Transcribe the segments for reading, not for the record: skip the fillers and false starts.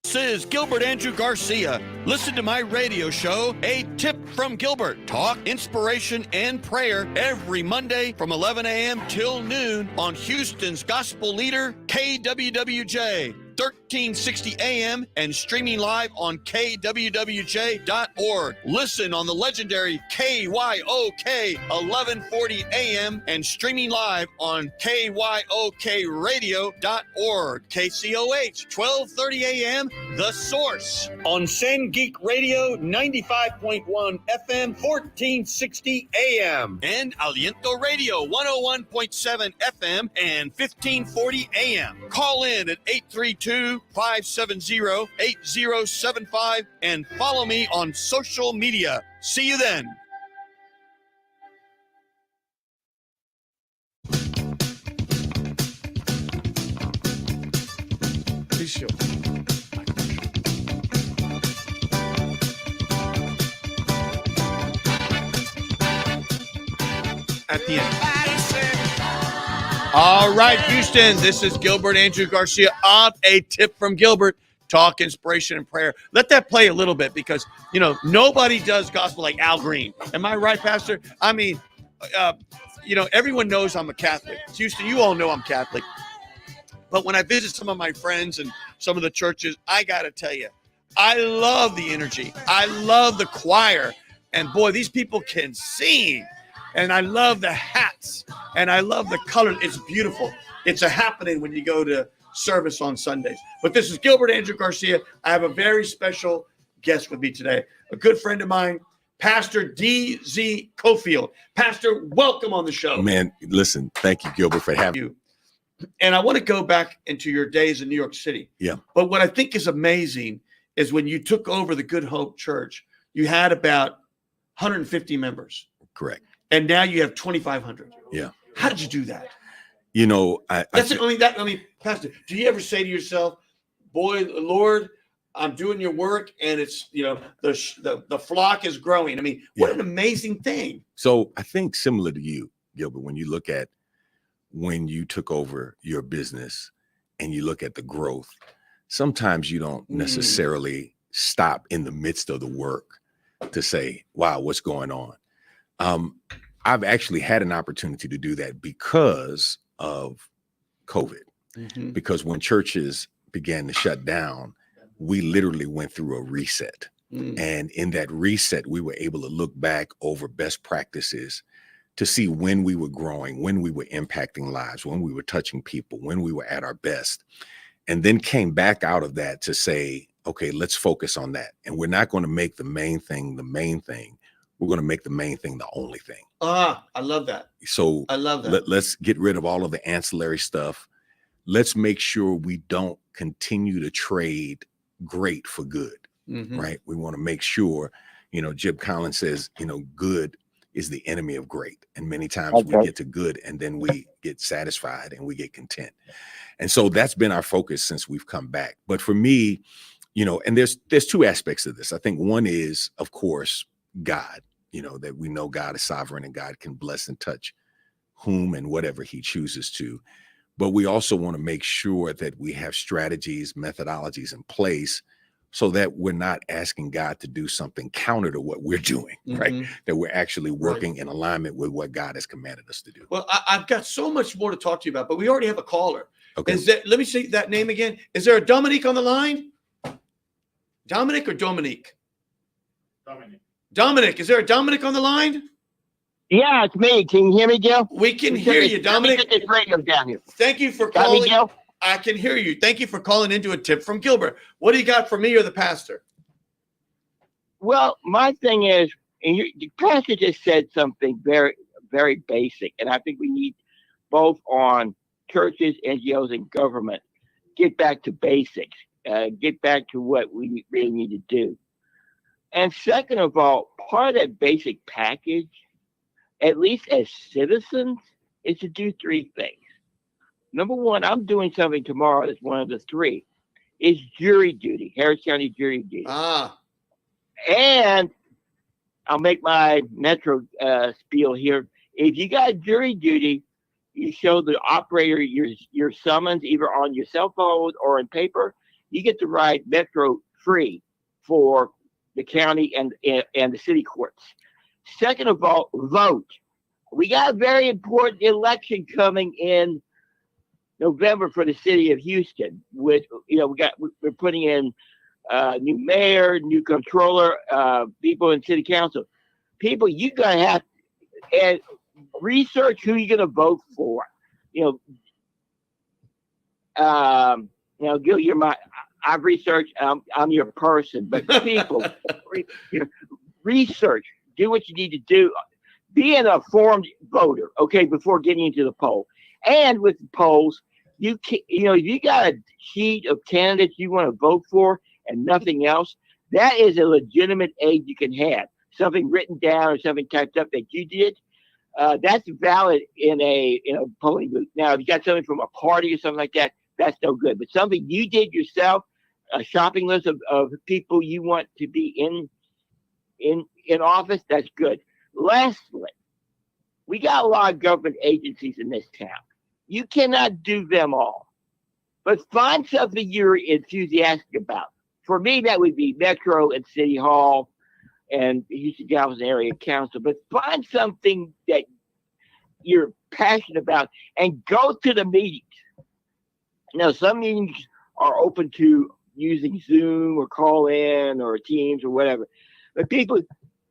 This is Gilbert Andrew Garcia. Listen to my radio show, A Tip from Gilbert. Talk, inspiration, and prayer every Monday from 11 a.m. till noon on Houston's gospel leader, KWWJ. 1360 AM and streaming live on kwwj.org. Listen on the legendary KYOK 1140 AM and streaming live on kyokradio.org. KCOH 1230 AM, The Source. On Send Geek Radio 95.1 FM 1460 AM. And Aliento Radio 101.7 FM and 1540 AM. Call in at 832-570-8075 and follow me on social media. See you then. Sure. At the end. All right, Houston, this is Gilbert Andrew Garcia on A Tip from Gilbert. Talk, inspiration, and prayer. Let that play a little bit because, you know, nobody does gospel like Al Green. Am I right, Pastor? I mean, you know, everyone knows I'm a Catholic. Houston, you all know I'm Catholic. But when I visit some of my friends and some of the churches, I got to tell you, I love the energy. I love the choir. And boy, these people can sing. And I love the hats. And I love the color. It's beautiful. It's a happening when you go to service on Sundays. But this is Gilbert Andrew Garcia. I have a very special guest with me today. A good friend of mine, Pastor D.Z. Cofield. Pastor, welcome on the show. Man, listen, thank you, Gilbert, for having you. And I want to go back into your days in New York City. Yeah. But what I think is amazing is when you took over the Good Hope Church, you had about 150 members. Correct. And now you have 2,500. Yeah. How did you do that? You know, Pastor, do you ever say to yourself, boy, Lord, I'm doing your work and it's, you know, the flock is growing. I mean, what an amazing thing. So I think similar to you, Gilbert, when you look at when you took over your business and you look at the growth, sometimes you don't necessarily stop in the midst of the work to say, wow, what's going on? I've actually had an opportunity to do that because of COVID, because when churches began to shut down, we literally went through a reset. And in that reset, we were able to look back over best practices to see when we were growing, when we were impacting lives, when we were touching people, when we were at our best, and then came back out of that to say, okay, let's focus on that. And we're not going to make the main thing the main thing. We're going to make the main thing the only thing. I love that. So I love that. Let's get rid of all of the ancillary stuff. Let's make sure we don't continue to trade great for good, right? We want to make sure, you know, Jib Collins says, you know, good is the enemy of great. And many times we get to good and then we get satisfied and we get content. And so that's been our focus since we've come back. But for me, you know, and there's two aspects of this. I think one is, of course, God, you know, that we know God is sovereign and God can bless and touch whom and whatever he chooses to. But we also want to make sure that we have strategies, methodologies in place so that we're not asking God to do something counter to what we're doing, right? That we're actually working in alignment with what God has commanded us to do. Well, I've got so much more to talk to you about, but we already have a caller. Okay. Let me say that name again. Is there a Dominique on the line? Dominic or Dominique? Dominic, is there a Dominic on the line? Yeah, it's me. Can you hear me, Gil? We can hear you, Dominic. Let me get this radio down here. Thank you for Got calling. me, Gil? I can hear you. Thank you for calling into A Tip from Gilbert. What do you got for me or the pastor? Well, my thing is, and the pastor just said something very, very basic, and I think we need both on churches, NGOs, and government get back to basics, get back to what we really need to do. And second of all, part of that basic package, at least as citizens, is to do three things. Number one, I'm doing something tomorrow that's one of the three. Is jury duty, Harris County jury duty. And I'll make my metro spiel here. If you got jury duty, you show the operator your summons either on your cell phone or in paper. you get to ride Metro free for the county and the city courts. Second of all, vote. We got a very important election coming in November for the city of Houston. With we're putting in new mayor, new controller, people in city council. People, you gotta have and research who you're gonna vote for. Gil, I've researched. I'm your person, but people, research. Do what you need to do. Be an informed voter, okay, before getting into the poll. And with the polls, you got a sheet of candidates you want to vote for and nothing else. That is a legitimate aid you can have. Something written down or something typed up that you did. That's valid in a polling booth. Now, if you got something from a party or something like that, that's no good. But something you did yourself, a shopping list of people you want to be in office, that's good. Lastly, we got a lot of government agencies in this town. You cannot do them all, but find something you're enthusiastic about. For me, that would be Metro and City Hall and Houston Galveston Area Council. But find something that you're passionate about and go to the meetings. Now, some meetings are open to using Zoom or call in or Teams or whatever. But people,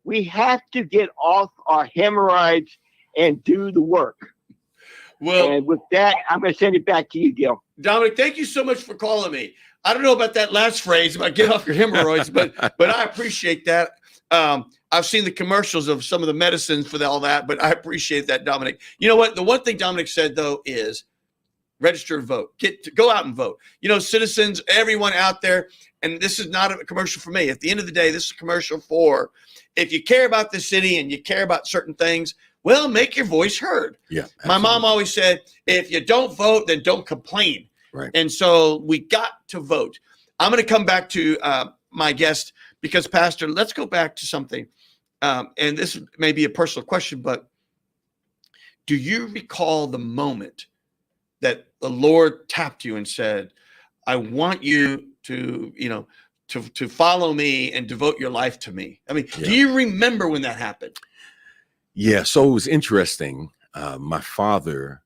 we have to get off our hemorrhoids and do the work. Well, and with that, I'm going to send it back to you, Gil. Dominic, thank you so much for calling me. I don't know about that last phrase about get off your hemorrhoids, but I appreciate that. I've seen the commercials of some of the medicines for all that, but I appreciate that, Dominic. You know what? The one thing Dominic said, though, is register and vote. Go out and vote. Citizens, everyone out there, and this is not a commercial for me. At the end of the day, this is a commercial for if you care about the city and you care about certain things, well, make your voice heard. Yeah. Absolutely. My mom always said, if you don't vote, then don't complain. Right. And so we got to vote. I'm going to come back to my guest because, Pastor, let's go back to something. And this may be a personal question, but do you recall the moment that the Lord tapped you and said, I want you to follow me and devote your life to me? I mean, Do you remember when that happened? Yeah. So it was interesting. My father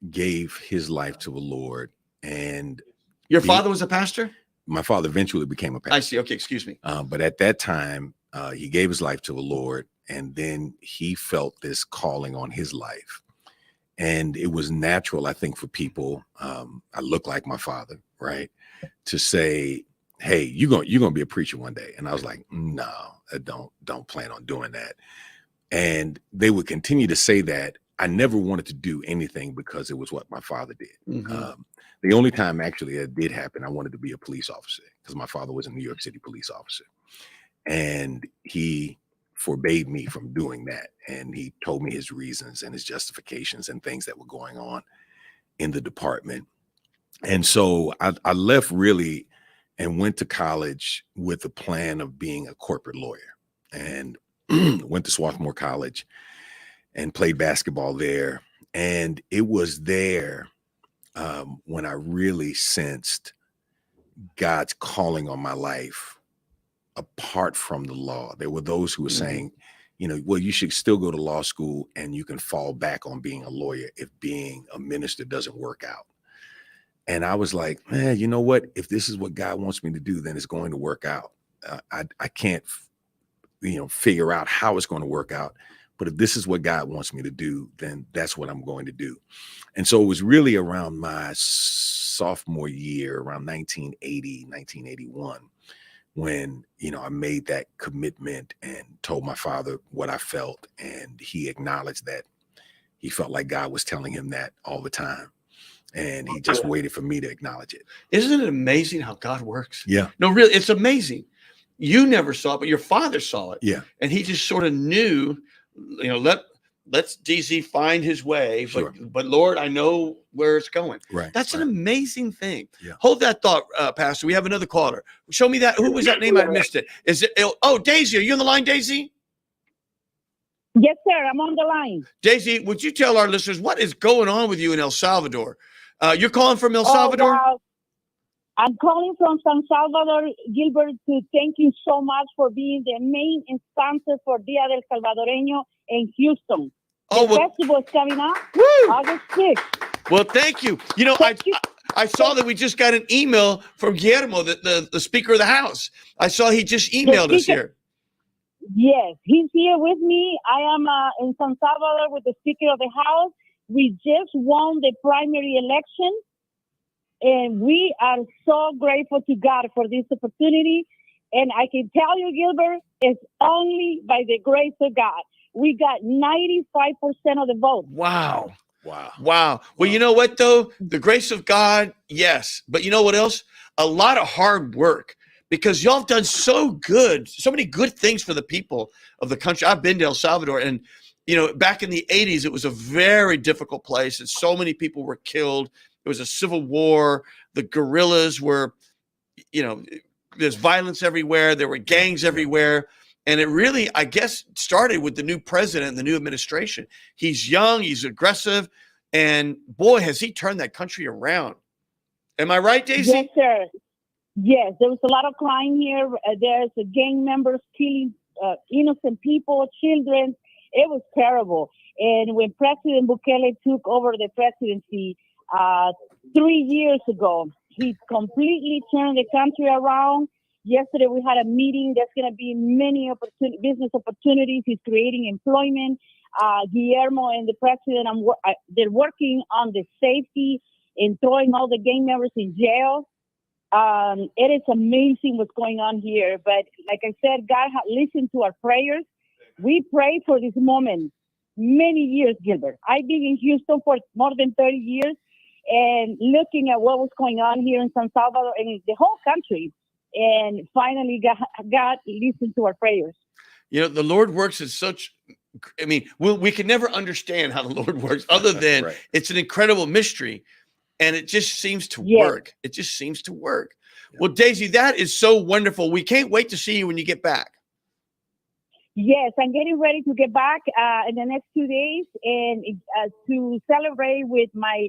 gave his life to the Lord, and your father was a pastor? My father eventually became a pastor. I see. Okay. Excuse me. But at that time, he gave his life to the Lord, and then he felt this calling on his life. And it was natural, I think, for people, I look like my father, right, to say, hey, you're going to be a preacher one day. And I was like, no, I don't plan on doing that. And they would continue to say that. I never wanted to do anything because it was what my father did. Mm-hmm. The only time actually that did happen, I wanted to be a police officer because my father was a New York City police officer. And he forbade me from doing that. And he told me his reasons and his justifications and things that were going on in the department. And so I left really and went to college with the plan of being a corporate lawyer, and went to Swarthmore College and played basketball there. And it was there when I really sensed God's calling on my life apart from the law. There were those who were saying, well, you should still go to law school and you can fall back on being a lawyer if being a minister doesn't work out. And I was like, man, you know what? If this is what God wants me to do, then it's going to work out. I can't, figure out how it's going to work out. But if this is what God wants me to do, then that's what I'm going to do. And so it was really around my sophomore year, around 1980, 1981, when, I made that commitment and told my father what I felt. And he acknowledged that he felt like God was telling him that all the time. And he just waited for me to acknowledge it. Isn't it amazing how God works? Yeah. No, really, it's amazing. You never saw it, but your father saw it. Yeah. And he just sort of knew, let's DZ find his way. Sure. But Lord, I know where it's going. Right. That's an amazing thing. Yeah. Hold that thought, Pastor. We have another caller. Show me that. Who was that name? I missed it. Is it? Oh, Daisy. Are you on the line, Daisy? Yes, sir. I'm on the line. Daisy, would you tell our listeners what is going on with you in El Salvador? You're calling from El Salvador? Wow. I'm calling from San Salvador, Gilbert, to thank you so much for being the main sponsor for Dia del Salvadoreño in Houston. Oh, The well, festival is coming up woo! August 6th. Well, thank you. You know, Thank you. I saw that we just got an email from Guillermo, the Speaker of the House. I saw he just emailed us here. Yes, he's here with me. I am in San Salvador with the Speaker of the House. We just won the primary election, and we are so grateful to God for this opportunity. And I can tell you, Gilbert, it's only by the grace of God. We got 95% of the vote. Wow. Wow. Wow. Well, you know what, though? The grace of God, yes. But you know what else? A lot of hard work, because y'all have done so good, so many good things for the people of the country. I've been to El Salvador, and, you know, back in the 80s, it was a very difficult place, and so many people were killed. There was a civil war. The guerrillas were, you know, there's violence everywhere. There were gangs everywhere. And it really, I guess, started with the new president, the new administration. He's young, he's aggressive, and boy, has he turned that country around. Am I right, Daisy? Yes, sir. Yes, there was a lot of crime here. There's gang members killing innocent people, children. It was terrible. And when President Bukele took over the presidency 3 years ago, he completely turned the country around. Yesterday, we had a meeting. There's going to be many business opportunities. He's creating employment. Guillermo and the president, they're working on the safety and throwing all the gang members in jail. It is amazing what's going on here. But like I said, God listened to our prayers. We prayed for this moment many years, Gilbert. I've been in Houston for more than 30 years and looking at what was going on here in San Salvador and the whole country. And finally, God listened to our prayers. You know, the Lord works at such, I mean, we can never understand how the Lord works other than Right. It's an incredible mystery, and it just seems to Yes. work. It just seems to work. Well, Daisy, that is so wonderful. We can't wait to see you when you get back. Yes, I'm getting ready to get back in the next 2 days and to celebrate with my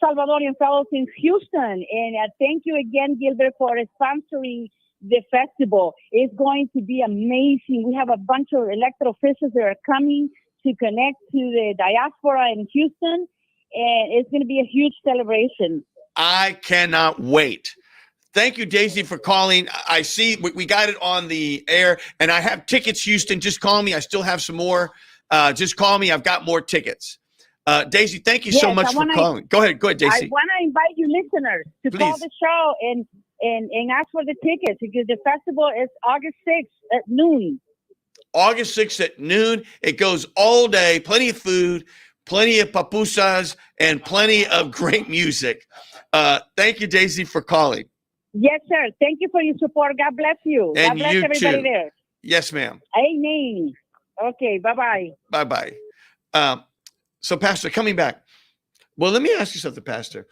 Salvadorian fellows in Houston. And thank you again, Gilbert, for sponsoring the festival. It's going to be amazing. We have a bunch of elected officials that are coming to connect to the diaspora in Houston, and it's going to be a huge celebration. I cannot wait. Thank you, Daisy, for calling. I see we got it on the air, and I have tickets, Houston. Just call me. I still have some more. Just call me. I've got more tickets. Daisy, thank you so much for calling. Go ahead, Daisy. I want to invite you listeners to call the show and ask for the tickets, because the festival is August 6th at noon. August 6th at noon. It goes all day. Plenty of food, plenty of papusas, and plenty of great music. Thank you, Daisy, for calling. Yes, sir. Thank you for your support. God bless you. And God bless you everybody too. there. Yes, ma'am. Amen. Okay, bye-bye. Bye-bye. So, Pastor, coming back. Well, let me ask you something, Pastor.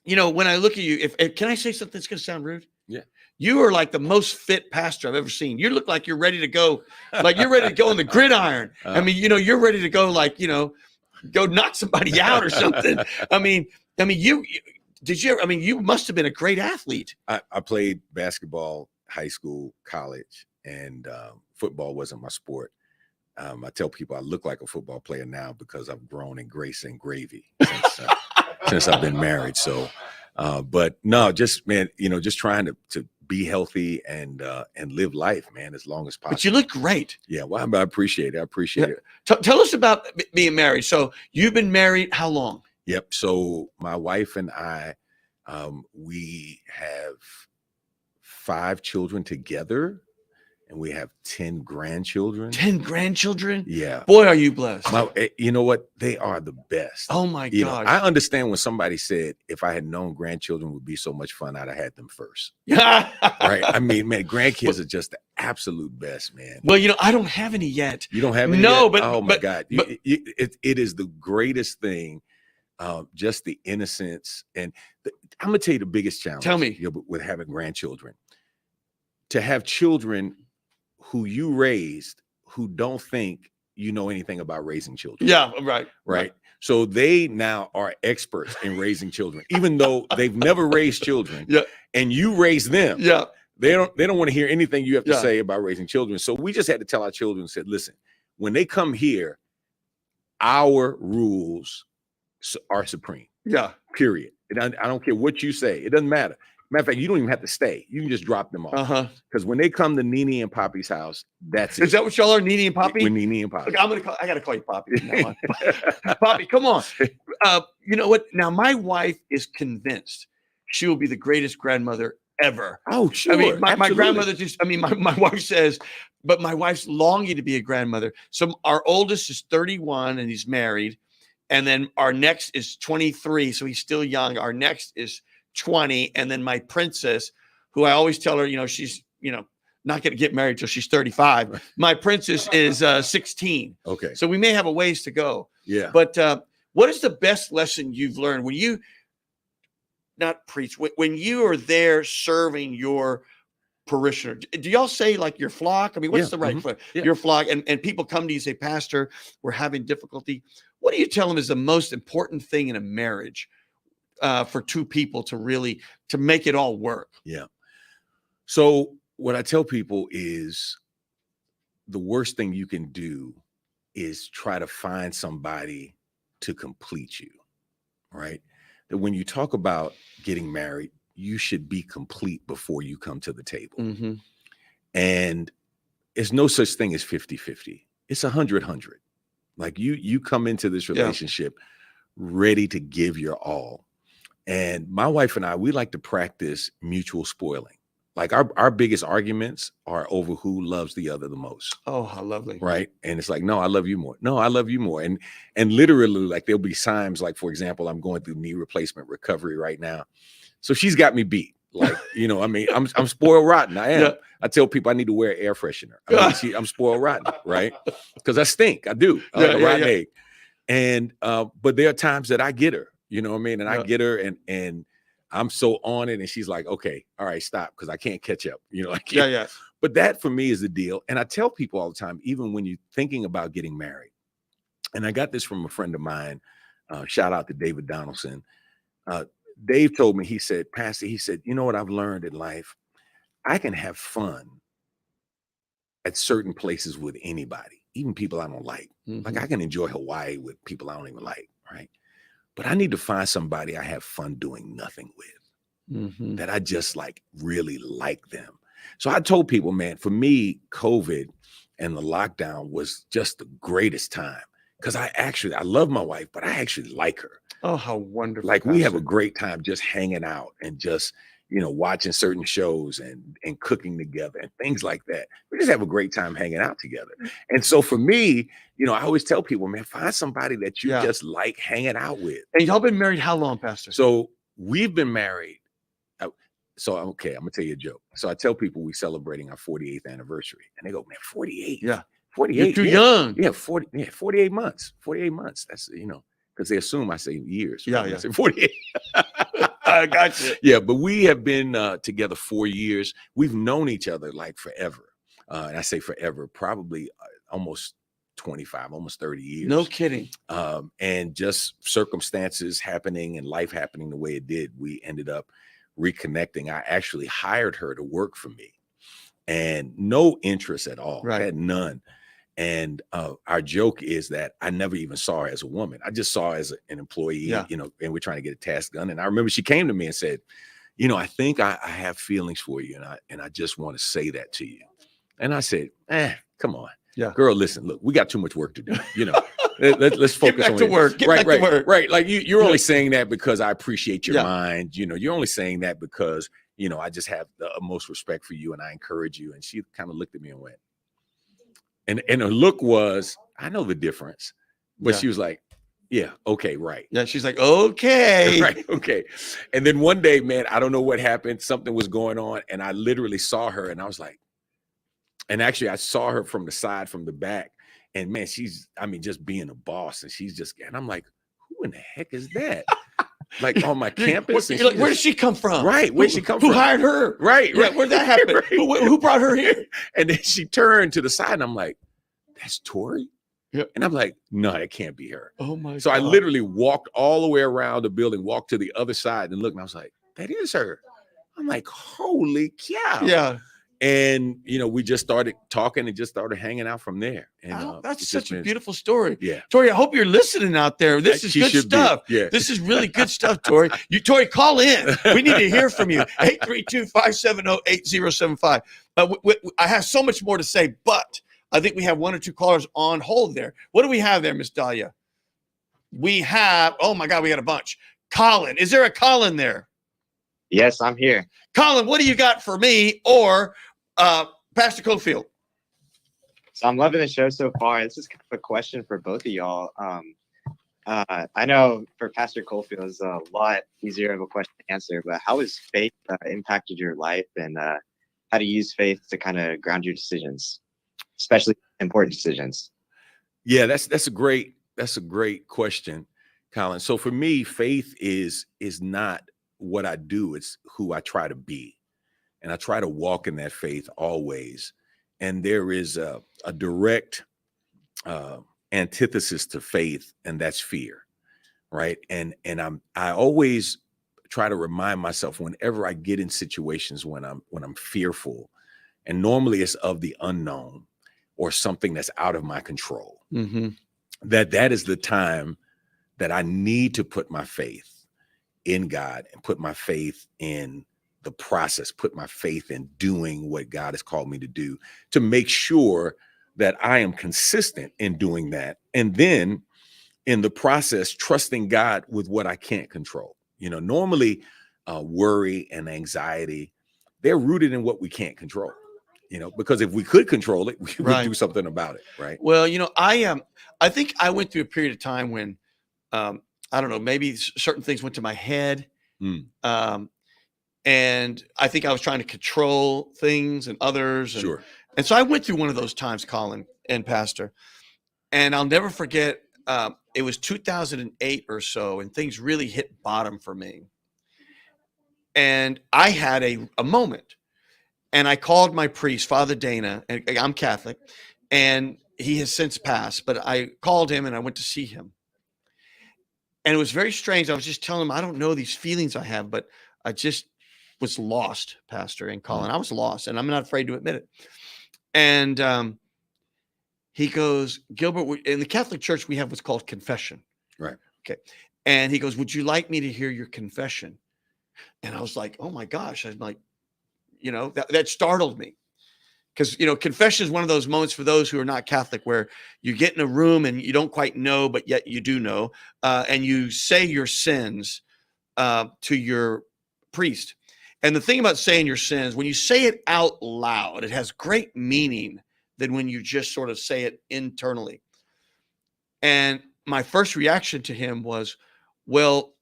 You know, when I look at you, if can I say something that's going to sound rude? Yeah. You are like the most fit pastor I've ever seen. You look like you're ready to go, like you're ready to go on the gridiron. I mean, you know, you're ready to go, like, you know, go knock somebody out or something. I mean, you must have been a great athlete. I played basketball, high school, college, and football wasn't my sport. I tell people I look like a football player now because I've grown in grace and gravy since I've been married. So, but no, just, man, you know, just trying to be healthy and live life, man, as long as possible. But you look great. Yeah, well, I appreciate it. I appreciate it. Tell us about being married. So you've been married how long? Yep. So my wife and I, we have 5 children together, and we have 10 grandchildren. 10 grandchildren? Yeah. Boy, are you blessed. You know what? They are the best. Oh, my gosh. gosh. I understand when somebody said, if I had known grandchildren would be so much fun, I'd have had them first. Yeah. Right? I mean, man, grandkids are just the absolute best, man. Well, you know, I don't have any yet. You don't have any No, yet? but oh, my God. But, it is the greatest thing. Just the innocence. And I'm going to tell you the biggest challenge. Tell me. With having grandchildren. To have children who you raised, who don't think you know anything about raising children. Yeah, right. Right. So they now are experts in raising children, even though they've never raised children. Yeah. And you raise them. Yeah. They don't want to hear anything you have to Yeah. say about raising children. So we just had to tell our children, said, listen, when they come here, our rules are supreme. Yeah. Period. And I don't care what you say. It doesn't matter. Matter of fact, you don't even have to stay. You can just drop them off. Uh-huh. Because when they come to Nene and Poppy's house, that's it. Is that what y'all are, Nene and Poppy? With Nene and Poppy. Look, I gotta call you Poppy from now on. Poppy, come on. You know what? Now my wife is convinced she will be the greatest grandmother ever. Oh, sure. I mean, my Absolutely. grandmother just, I mean, my wife says, but my wife's longing to be a grandmother. So our oldest is 31 and he's married. And then our next is 23. So he's still young. Our next is 20. And then my princess, who I always tell her, you know, she's, you know, not going to get married till she's 35. My princess is 16. Okay. So we may have a ways to go. Yeah. But what is the best lesson you've learned when you, not preach, when you are there serving your parishioner? Do y'all say like your flock? I mean, what's the right your flock? And people come to you and say, Pastor, we're having difficulty. What do you tell them is the most important thing in a marriage for two people to really, to make it all work? Yeah. So what I tell people is the worst thing you can do is try to find somebody to complete you, right? That when you talk about getting married, you should be complete before you come to the table. Mm-hmm. And there's no such thing as 50-50. It's 100-100. Like you come into this relationship ready to give your all. And my wife and I, we like to practice mutual spoiling. Like our biggest arguments are over who loves the other the most. Oh, how lovely. Right. And it's like, no, I love you more. No, I love you more. And literally, like there'll be times, like, for example, I'm going through knee replacement recovery right now. So she's got me beat. Like, you know, I mean, I'm spoiled rotten. I am. Yeah. I tell people I need to wear air freshener. I mean, I'm spoiled rotten, right? Because I stink. I do. I like a rotten egg. And but there are times that I get her, you know what I mean? And I get her and I'm so on it, and she's like, okay, all right, stop, because I can't catch up. You know, I can't. But that for me is the deal. And I tell people all the time, even when you're thinking about getting married, and I got this from a friend of mine, shout out to David Donaldson. Dave told me, he said, Pastor, he said, you know what I've learned in life? I can have fun at certain places with anybody, even people I don't like. Mm-hmm. Like I can enjoy Hawaii with people I don't even like, right? But I need to find somebody I have fun doing nothing with, that I just like really like them. So I told people, man, for me, COVID and the lockdown was just the greatest time because I love my wife, but I actually like her. Oh, how wonderful. Like we have a great time just hanging out and just, you know, watching certain shows and cooking together and things like that. We just have a great time hanging out together. And so for me, you know, I always tell people, man, find somebody that you just like hanging out with. And y'all been married how long, Pastor? So we've been married. So, okay, I'm going to tell you a joke. So I tell people we're celebrating our 48th anniversary. And they go, man, 48? Yeah. 48? You're too young. Yeah, 48 months. 48 months. That's, you know, because they assume I say years. Yeah, I say 48. I got you. Yeah, but we have been together 4 years. We've known each other like forever. And I say forever, probably almost 25, almost 30 years. No kidding. And just circumstances happening and life happening the way it did, we ended up reconnecting. I actually hired her to work for me and no interest at all. Right. I had none. And our joke is that I never even saw her as a woman. I just saw her as an employee, you know, and we're trying to get a task done. And I remember she came to me and said, you know, I think I have feelings for you. And I just want to say that to you. And I said, come on. Yeah. Girl, listen, look, we got too much work to do. You know, let's focus on work. Get back to work. Right. Like you're only saying that because I appreciate your mind. You know, you're only saying that because, you know, I just have the utmost respect for you and I encourage you. And she kind of looked at me and went, and her look was, I know the difference. But she was like, yeah, okay, right. Yeah, she's like, okay. Right, okay. And then one day, man, I don't know what happened. Something was going on. And I literally saw her and I was like, and actually I saw her from the side, from the back. And man, she's, I mean, just being a boss. And she's just, and I'm like, who in the heck is that? Like on my campus. Like, where did she come from? Right. Where'd she come from? Who hired her? Right. Yeah, where'd that happen? Right. Who brought her here? And then she turned to the side and I'm like, that's Tori? Yep. And I'm like, no, that can't be her. Oh my So I God. literally walked all the way around the building, walked to the other side and looked, and I was like, that is her. I'm like, holy cow. Yeah. And, we just started talking and just started hanging out from there. And That's it's such just a been- beautiful story. Yeah. Tori, I hope you're listening out there. This is She good should be. stuff. Yeah. This is really good stuff, Tori. Tori, call in. We need to hear from you. 832-570-8075. I have so much more to say, but I think we have one or two callers on hold there. What do we have there, Miss Dahlia? We have, oh my God, we got a bunch. Colin, is there a Colin there? Yes, I'm here. Colin, what do you got for me or Pastor Cofield? So I'm loving the show so far. This is kind of a question for both of y'all. I know for Pastor Cofield, it's a lot easier of a question to answer, but how has faith impacted your life, and how to use faith to kind of ground your decisions, especially important decisions? Yeah, that's a great question, Colin. So for me, faith is not what I do, it's who I try to be. And I try to walk in that faith always. And there is a direct antithesis to faith, and that's fear, right? And I always try to remind myself whenever I get in situations when I'm fearful, and normally it's of the unknown or something that's out of my control, that is the time that I need to put my faith in God and put my faith in the process, put my faith in doing what God has called me to do, to make sure that I am consistent in doing that. And then in the process, trusting God with what I can't control. Normally worry and anxiety, they're rooted in what we can't control, because if we could control it, we would do something about it. Right. Well, I think I went through a period of time when, I don't know, maybe certain things went to my head. And I think I was trying to control things and others. Sure. And so I went through one of those times, Colin and Pastor, and I'll never forget, it was 2008 or so, and things really hit bottom for me. And I had a moment, and I called my priest, Father Dana, and I'm Catholic, and he has since passed, but I called him and I went to see him. And it was very strange. I was just telling him, I don't know these feelings I have, but I just was lost, Pastor and Colin. I was lost, and I'm not afraid to admit it. And he goes, Gilbert, in the Catholic Church, we have what's called confession. Right. Okay. And he goes, would you like me to hear your confession? And I was like, oh my gosh. I'm like, that startled me. Because, confession is one of those moments for those who are not Catholic where you get in a room and you don't quite know, but yet you do know. And you say your sins to your priest. And the thing about saying your sins, when you say it out loud, it has great meaning than when you just sort of say it internally. And my first reaction to him was, well,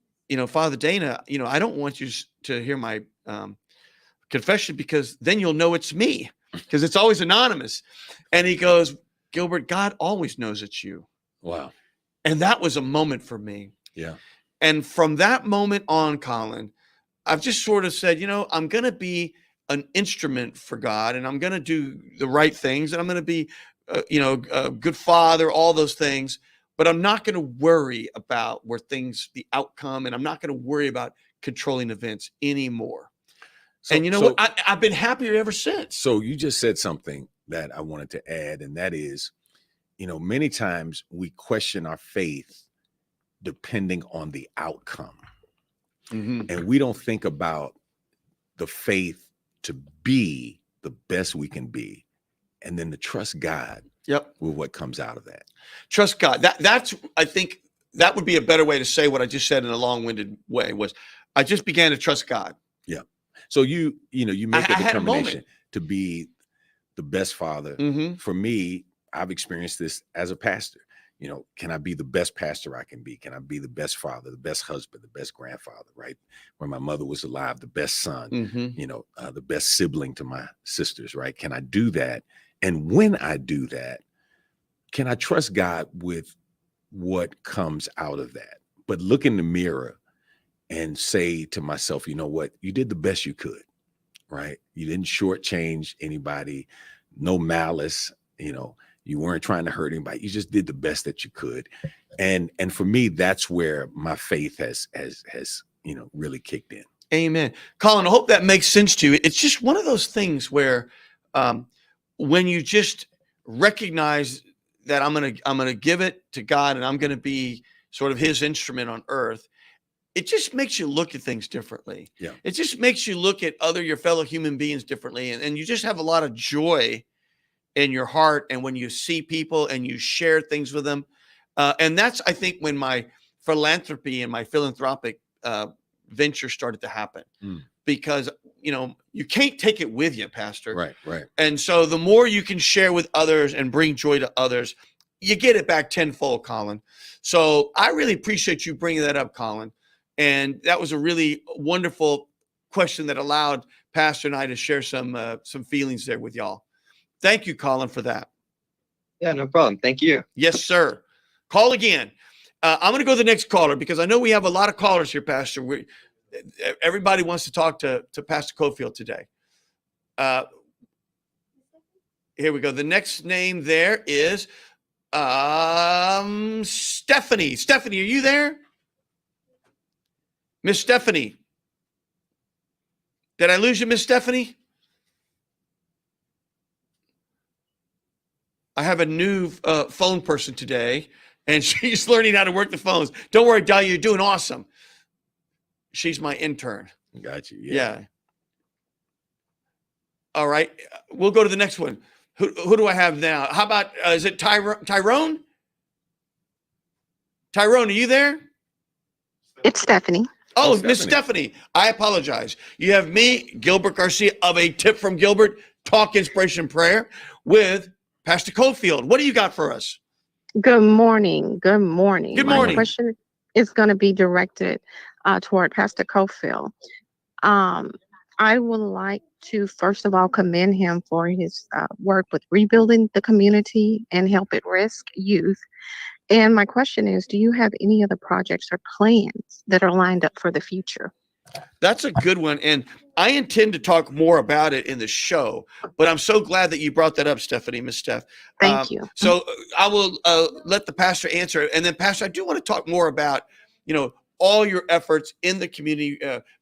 Father Dana, I don't want you to hear my confession, because then you'll know it's me, because it's always anonymous. And he goes, Gilbert, God always knows it's you. Wow. And that was a moment for me. Yeah. And from that moment on, Colin, I've just sort of said, I'm going to be an instrument for God, and I'm going to do the right things, and I'm going to be, a good father, all those things, but I'm not going to worry about the outcome, and I'm not going to worry about controlling events anymore. And what? I've been happier ever since. So you just said something that I wanted to add, and that is, many times we question our faith depending on the outcome. And we don't think about the faith to be the best we can be, and then to trust God with what comes out of that. Trust God. That's, I think that would be a better way to say what I just said in a long-winded way, was I just began to trust God. Yeah. So you make a determination to be the best father. For me, I've experienced this as a pastor. Can I be the best pastor I can be? Can I be the best father, the best husband, the best grandfather, right? When my mother was alive, the best son, the best sibling to my sisters, right? Can I do that? And when I do that, can I trust God with what comes out of that? But look in the mirror and say to myself, you know what? You did the best you could, right? You didn't shortchange anybody, no malice, You weren't trying to hurt anybody. You just did the best that you could. And for me, that's where my faith has really kicked in. Amen. Colin, I hope that makes sense to you. It's just one of those things where when you just recognize that I'm gonna give it to God and I'm gonna be sort of his instrument on earth, it just makes you look at things differently. Yeah. It just makes you look at your fellow human beings differently. And you just have a lot of joy in your heart. And when you see people and you share things with them, and that's, I think, when my philanthropy and my philanthropic venture started to happen, because, you can't take it with you, Pastor. Right. And so the more you can share with others and bring joy to others, you get it back tenfold, Colin. So I really appreciate you bringing that up, Colin. And that was a really wonderful question that allowed Pastor and I to share some feelings there with y'all. Thank you, Colin, for that. Yeah, no problem. Thank you. Yes, sir. Call again. I'm going to go to the next caller because I know we have a lot of callers here, Pastor. Everybody wants to talk to Pastor Cofield today. Here we go. The next name there is Stephanie. Stephanie, are you there? Miss Stephanie. Did I lose you, Miss Stephanie? I have a new phone person today, and she's learning how to work the phones. Don't worry, Dahlia, you're doing awesome. She's my intern. Got you. Yeah. All right. We'll go to the next one. Who do I have now? How about, is it Tyrone? Tyrone, are you there? It's Stephanie. Oh, Miss Stephanie. I apologize. You have me, Gilbert Garcia, of A Tip from Gilbert, Talk Inspiration Prayer, with Pastor Cofield. What do you got for us? Good morning. Good morning. Good morning. My question is going to be directed toward Pastor Cofield. I would like to, first of all, commend him for his work with rebuilding the community and help at risk youth. And my question is, do you have any other projects or plans that are lined up for the future? That's a good one. And I intend to talk more about it in the show, but I'm so glad that you brought that up, Stephanie, Miss Steph. Thank you. So I will let the pastor answer it. And then, Pastor, I do want to talk more about, all your efforts in the community,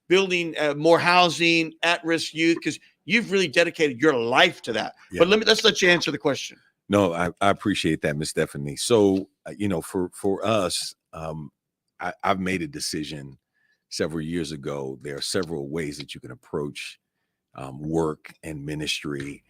building more housing, at-risk youth, because you've really dedicated your life to that. Yeah. But let's let you answer the question. No, I appreciate that, Miss Stephanie. So, for us, I've made a decision several years ago. There are several ways that you can approach work and ministry,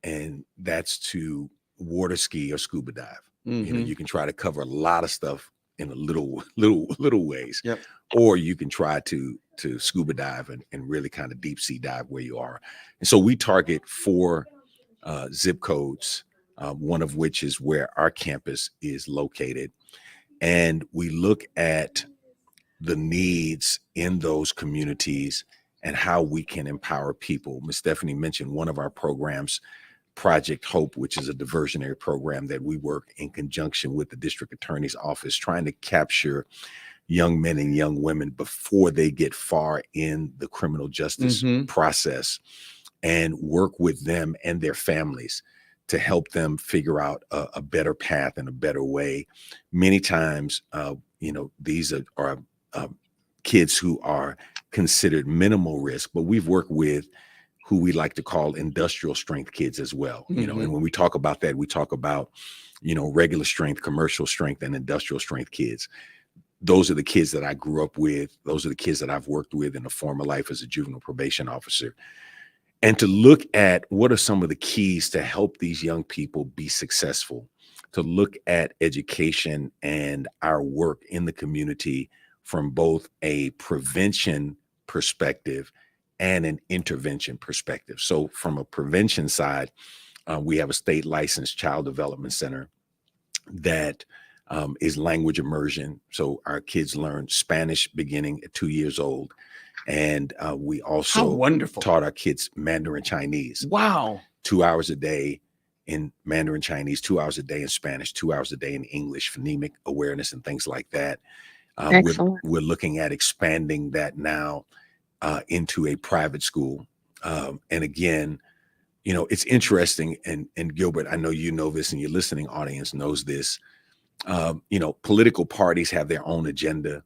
and that's to water ski or scuba dive. Mm-hmm. You can try to cover a lot of stuff in a little ways. Yep. Or you can try to scuba dive and really kind of deep sea dive where you are. And so we target 4 zip codes, one of which is where our campus is located. And we look at the needs in those communities and how we can empower people. Ms. Stephanie mentioned one of our programs, Project Hope, which is a diversionary program that we work in conjunction with the district attorney's office, trying to capture young men and young women before they get far in the criminal justice process, and work with them and their families to help them figure out a better path and a better way. Many times, these are kids who are considered minimal risk, but we've worked with who we like to call industrial strength kids as well. And when we talk about that, we talk about, regular strength, commercial strength, and industrial strength kids. Those are the kids that I grew up with. Those are the kids that I've worked with in a former life as a juvenile probation officer. And to look at what are some of the keys to help these young people be successful, to look at education and our work in the community from both a prevention perspective and an intervention perspective. So from a prevention side, we have a state licensed child development center that is language immersion. So our kids learn Spanish beginning at 2 years old. And we also taught our kids Mandarin Chinese. Wow. 2 hours a day in Mandarin Chinese, 2 hours a day in Spanish, 2 hours a day in English, phonemic awareness and things like that. We're looking at expanding that now into a private school. And again, it's interesting, and Gilbert, I know you know this, and your listening audience knows this. Political parties have their own agenda.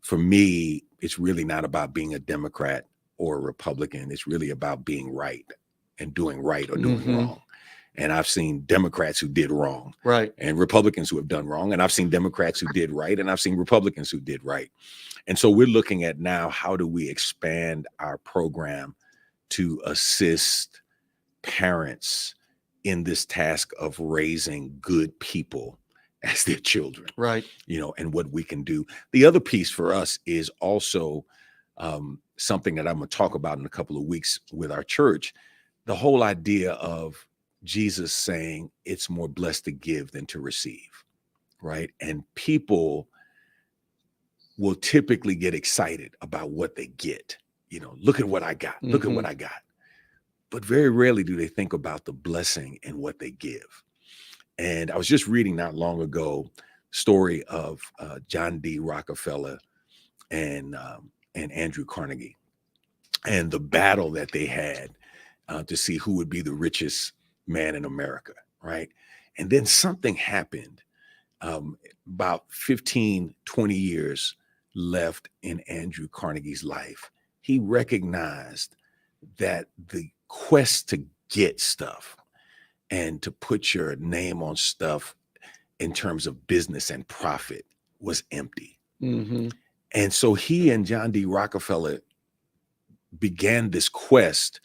For me, it's really not about being a Democrat or a Republican. It's really about being right and doing right or doing wrong. And I've seen Democrats who did wrong, Right. and Republicans who have done wrong. And I've seen Democrats who did right, and I've seen Republicans who did right. And so we're looking at now, how do we expand our program to assist parents in this task of raising good people as their children, Right. and what we can do. The other piece for us is also something that I'm going to talk about in a couple of weeks with our church. The whole idea of Jesus saying it's more blessed to give than to receive, right? And people will typically get excited about what they get. Look at what I got. Look at what I got. But very rarely do they think about the blessing in what they give. And I was just reading not long ago story of John D. Rockefeller and Andrew Carnegie, and the battle that they had to see who would be the richest man in America, right? And then something happened. About 15, 20 years left in Andrew Carnegie's life. He recognized that the quest to get stuff and to put your name on stuff in terms of business and profit was empty. And so he and John D. Rockefeller began this quest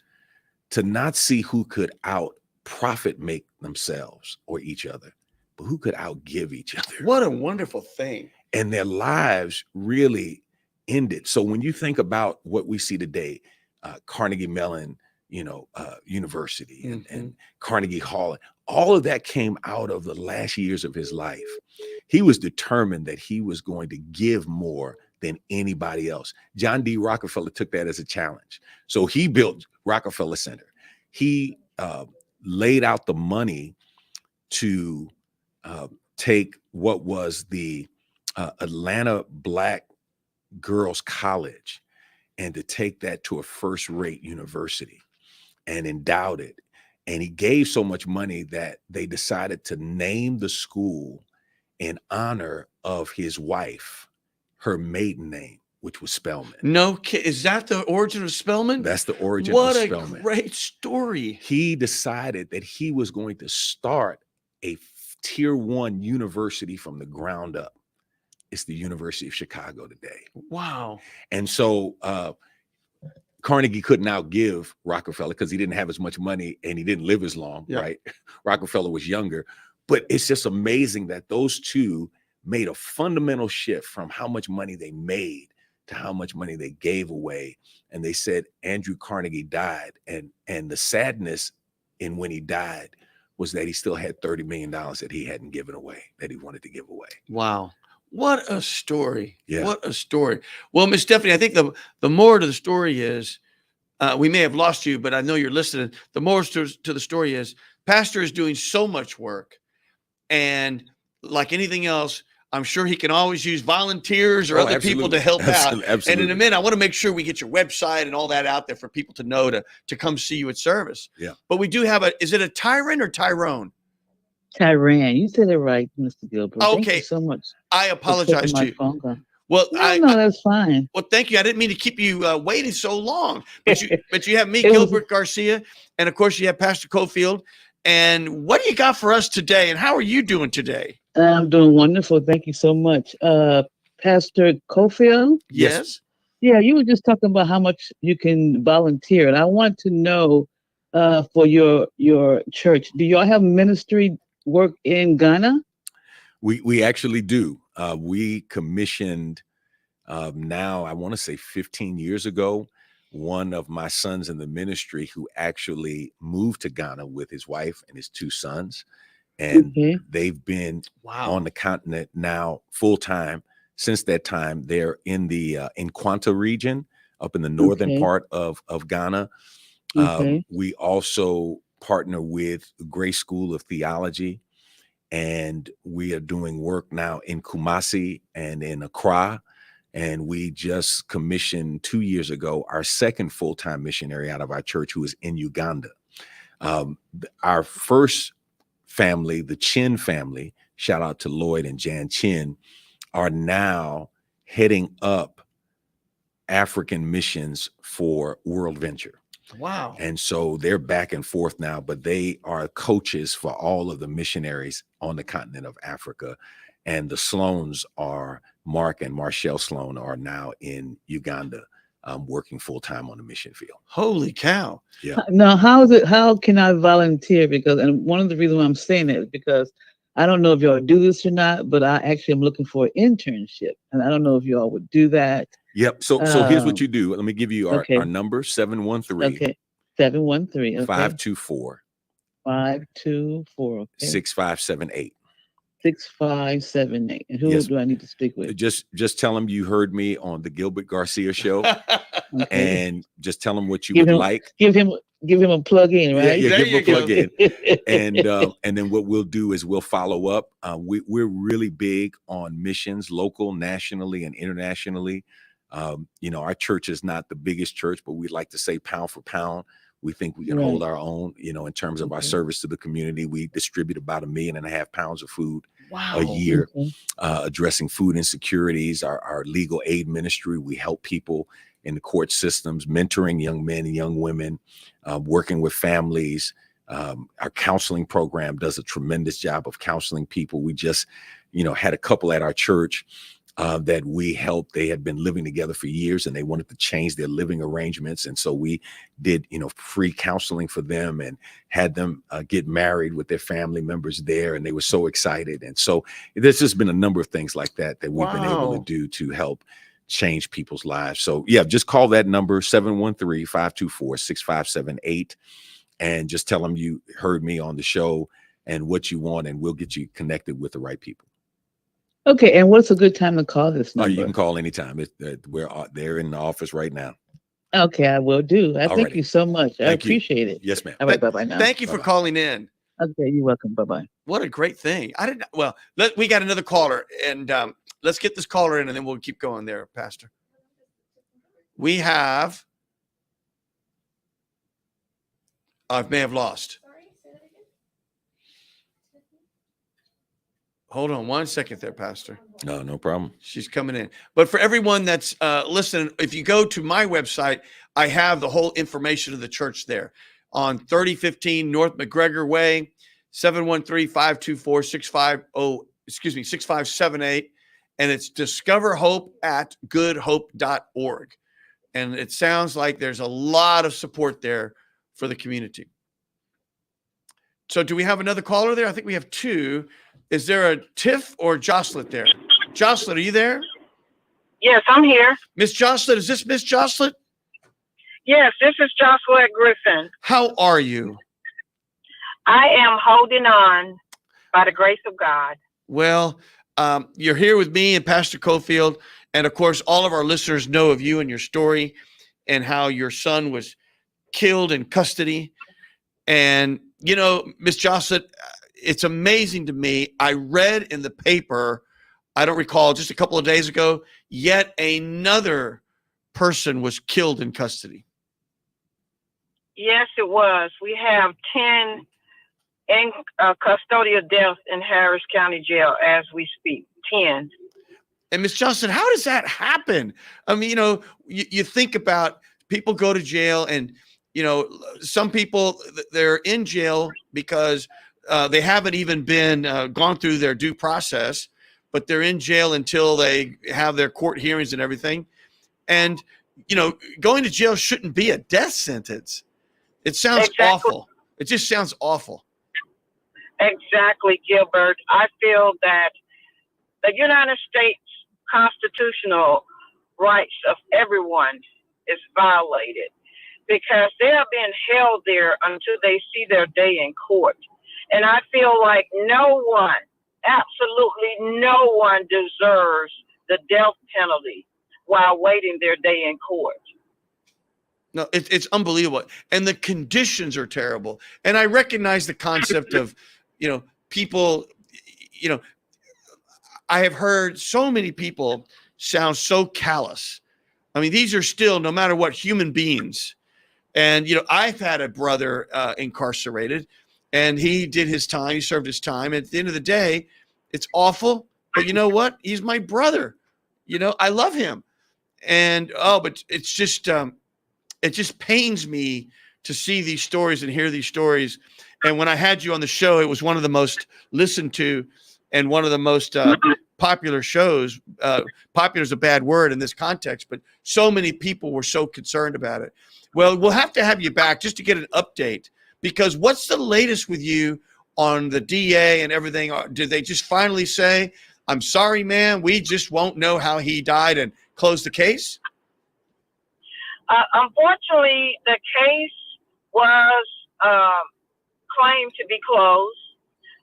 to not see who could out profit make themselves or each other, but who could outgive each other. What a wonderful thing. And their lives really ended. So when you think about what we see today, Carnegie Mellon, University and Carnegie Hall, all of that came out of the last years of his life. He was determined that he was going to give more than anybody else. John D. Rockefeller took that as a challenge. So he built Rockefeller Center. He laid out the money to take what was the Atlanta Black Girls College and to take that to a first-rate university and endowed it. And he gave so much money that they decided to name the school in honor of his wife, her maiden name, which was Spelman. No kid. Is that the origin of Spelman? That's the origin What of a Spelman. great story. He decided that he was going to start a tier 1 university from the ground up. It's the University of Chicago today. Wow. And so Carnegie couldn't outgive Rockefeller because he didn't have as much money and he didn't live as long, right? Rockefeller was younger. But it's just amazing that those two made a fundamental shift from how much money they made to how much money they gave away. And they said Andrew Carnegie died. And the sadness in when he died was that he still had $30 million that he hadn't given away, that he wanted to give away. Wow. What a story. Yeah. What a story. Well, Miss Stephanie, I think the more to the story is, we may have lost you, but I know you're listening. The more to the story is, Pastor is doing so much work. And like anything else, I'm sure he can always use volunteers or other people to help out. Absolutely. And in a minute, I want to make sure we get your website and all that out there for people to know to come see you at service. Yeah. But we do have is it a Tyrone or Tyrone? Tyran, you said it right, Mr. Gilbert. Thank Okay. you so much. I apologize to you. Well, No, that's fine. Well, thank you. I didn't mean to keep you waiting so long, but you have me, It was- Gilbert Garcia, and of course you have Pastor Cofield. And what do you got for us today? And how are you doing today? I'm doing wonderful. Thank you so much. Pastor Cofield? Yes. Yeah, you were just talking about how much you can volunteer. And I want to know for your church, do y'all have ministry work in Ghana? We actually do. We commissioned now, I want to say 15 years ago, one of my sons in the ministry who actually moved to Ghana with his wife and his 2 sons. And they've been on the continent now full time. Since that time, they're in the in Kwanta region, up in the northern part of Ghana. We also partner with Grace School of Theology, and we are doing work now in Kumasi and in Accra. And we just commissioned 2 years ago our second full-time missionary out of our church who is in Uganda. Our first family, the Chin family, shout out to Lloyd and Jan Chin, are now heading up African missions for World Venture. Wow. And so they're back and forth now, but they are coaches for all of the missionaries on the continent of Africa. And the Sloans are, Mark and Marshall Sloan are now in Uganda, working full time on the mission field. Holy cow. Yeah. Now, how can I volunteer? Because, and one of the reasons why I'm saying it is because I don't know if y'all do this or not, but I actually am looking for an internship. And I don't know if y'all would do that. Yep. So here's what you do. Let me give you our number, 713 Okay. 713. Okay. 524 524. 6578. 6578. And who do I need to speak with? Just tell them you heard me on the Gilbert Garcia show, and just tell them what you Give would him- like. Give him a plug in, right? Yeah, There give them a you go. plug in. And then what we'll do is we'll follow up. We're really big on missions, local, nationally, and internationally. Our church is not the biggest church, but we'd like to say pound for pound, we think we can hold our own, in terms of our service to the community. We distribute about 1.5 million pounds of food a year, addressing food insecurities. Our legal aid ministry, we help people in the court systems, mentoring young men and young women, working with families. Our counseling program does a tremendous job of counseling people. We just, had a couple at our church that we helped. They had been living together for years and they wanted to change their living arrangements. And so we did, free counseling for them and had them get married with their family members there. And they were so excited. And so there's just been a number of things like that we've been able to do to help change people's lives. So yeah, just call that number 713-524-6578 and just tell them you heard me on the show and what you want, and we'll get you connected with the right people. Okay, and what's a good time to call this number? You can call anytime. They're in the office right now. Okay, I will do. Thank Alrighty. you so much. I Thank you. appreciate it. Yes, ma'am. All right, bye-bye now. Thank you for calling in. Okay, you're welcome. Bye-bye. What a great thing. We got another caller, and let's get this caller in, and then we'll keep going there, Pastor. We have, I may have lost. Hold on 1 second there, Pastor. No problem. She's coming in. But for everyone that's listening, if you go to my website, I have the whole information of the church there on 3015 North McGregor Way, 713-524-6578. And it's discoverhope@goodhope.org. And it sounds like there's a lot of support there for the community. So do we have another caller there? I think we have two. Is there a Tiff or Jocelyn there? Jocelyn, are you there? Yes, I'm here. Miss Jocelyn, is this Miss Jocelyn? Yes, this is Jocelyn Griffin. How are you? I am holding on by the grace of God. Well, you're here with me and Pastor Cofield. And of course, all of our listeners know of you and your story and how your son was killed in custody. And, Miss Jocelyn, it's amazing to me. I read in the paper, I don't recall, just a couple of days ago, yet another person was killed in custody. Yes, it was. We have 10 in custodial deaths in Harris County Jail as we speak. 10. And Miss Johnson, how does that happen? I mean, you think about people go to jail and, some people, they're in jail because they haven't even been gone through their due process, but they're in jail until they have their court hearings and everything. And, going to jail shouldn't be a death sentence. It sounds awful. It just sounds awful. Exactly, Gilbert. I feel that the United States constitutional rights of everyone is violated because they are being held there until they see their day in court. And I feel like no one, absolutely no one deserves the death penalty while waiting their day in court. No, it's unbelievable. And the conditions are terrible. And I recognize the concept of, people, I have heard so many people sound so callous. I mean, these are still, no matter what, human beings. And, I've had a brother incarcerated, and he did his time. He served his time. At the end of the day, it's awful. But you know what? He's my brother. I love him. And, but it's just, it just pains me to see these stories and hear these stories. And when I had you on the show, it was one of the most listened to and one of the most popular shows. Popular is a bad word in this context, but so many people were so concerned about it. Well, we'll have to have you back just to get an update, because what's the latest with you on the DA and everything? Did they just finally say, I'm sorry, man, we just won't know how he died, and close the case? Unfortunately, the case was claimed to be closed,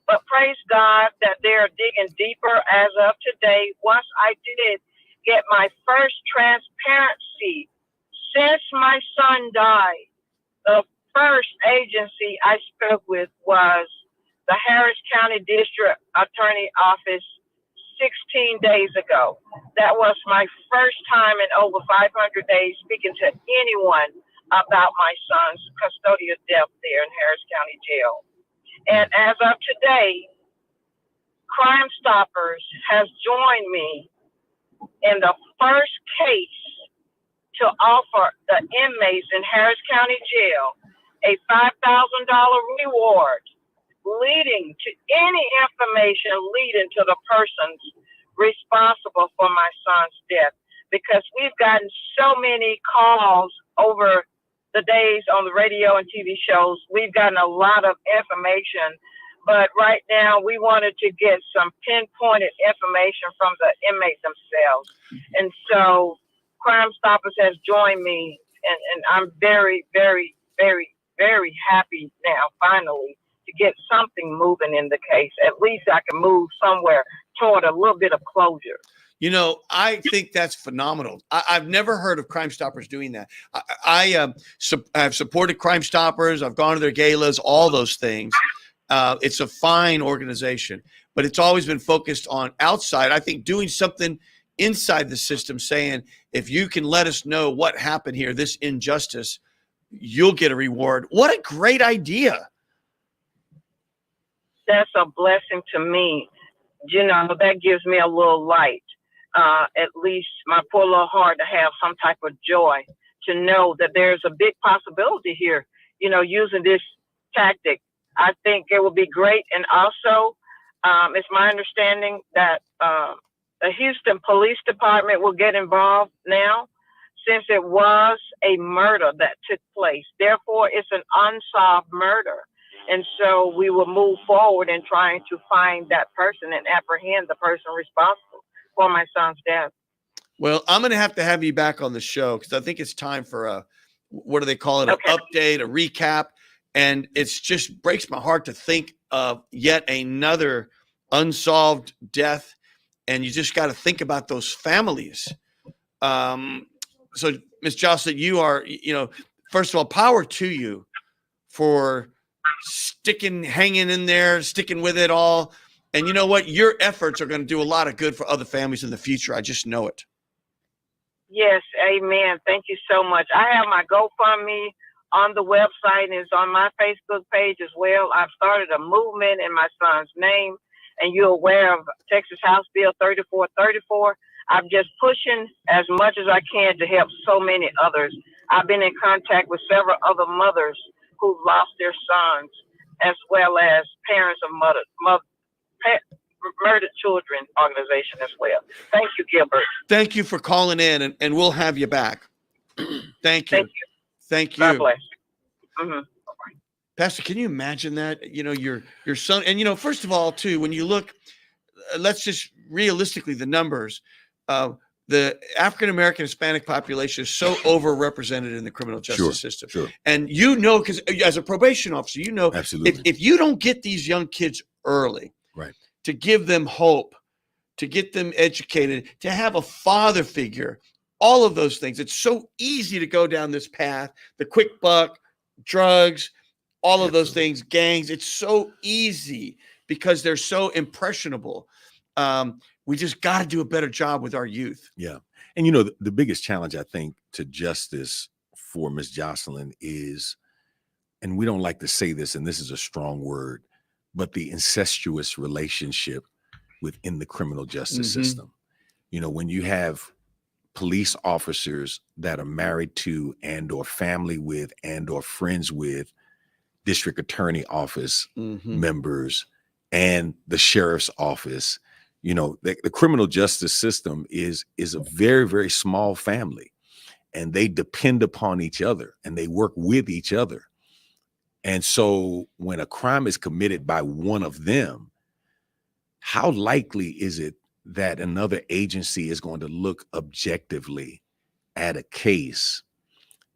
but praise God that they're digging deeper as of today. Once I did get my first transparency since my son died, the first agency I spoke with was the Harris County District Attorney Office 16 days ago. That was my first time in over 500 days speaking to anyone about my son's custodial death there in Harris County Jail. And as of today, Crime Stoppers has joined me in the first case to offer the inmates in Harris County Jail a $5,000 reward leading to any information leading to the persons responsible for my son's death. Because we've gotten so many calls over the days on the radio and TV shows. We've gotten a lot of information, but right now we wanted to get some pinpointed information from the inmates themselves. And so Crime Stoppers has joined me, and I'm very, very, very, very happy now, finally, to get something moving in the case. At least I can move somewhere toward a little bit of closure. I think that's phenomenal. I've never heard of Crime Stoppers doing that. I've supported Crime Stoppers. I've gone to their galas, all those things. It's a fine organization, but it's always been focused on outside. I think doing something inside the system, saying, if you can let us know what happened here, this injustice, you'll get a reward. What a great idea. That's a blessing to me. That gives me a little light. At least my poor little heart to have some type of joy, to know that there's a big possibility here, using this tactic. I think it will be great. And also, it's my understanding that the Houston Police Department will get involved now, since it was a murder that took place. Therefore, it's an unsolved murder. And so we will move forward in trying to find that person and apprehend the person responsible for my son's death. Well, I'm going to have you back on the show, because I think it's time for what do they call it? An update, a recap. And it's just breaks my heart to think of yet another unsolved death. And you just got to think about those families. So Ms. Jocelyn, you are, first of all, power to you for hanging in there, sticking with it all. And you know what? Your efforts are going to do a lot of good for other families in the future. I just know it. Yes, amen. Thank you so much. I have my GoFundMe on the website, and it's on my Facebook page as well. I've started a movement in my son's name, and you're aware of Texas House Bill 3434. I'm just pushing as much as I can to help so many others. I've been in contact with several other mothers who've lost their sons, as well as parents of murdered children organization as well. Thank you, Gilbert. Thank you for calling in, and we'll have you back. Thank you. Thank you. Thank you. God bless. Mm-hmm. Pastor, can you imagine that? Your son, and first of all, too, when you look, let's just realistically, the numbers, the African-American Hispanic population is so overrepresented in the criminal justice system. Sure. And because as a probation officer, absolutely, if you don't get these young kids early, right, to give them hope, to get them educated, to have a father figure, all of those things, it's so easy to go down this path, the quick buck, drugs, all of those things, gangs. It's so easy because they're so impressionable. We just got to do a better job with our youth. Yeah. And the biggest challenge, I think, to justice for Miss Jocelyn is, and we don't like to say this, and this is a strong word, but the incestuous relationship within the criminal justice system. You know, when you have police officers that are married to and or family with and or friends with district attorney office members and the sheriff's office, you know, the criminal justice system is a very, very small family, and they depend upon each other and they work with each other. And so when a crime is committed by one of them, how likely is it that another agency is going to look objectively at a case?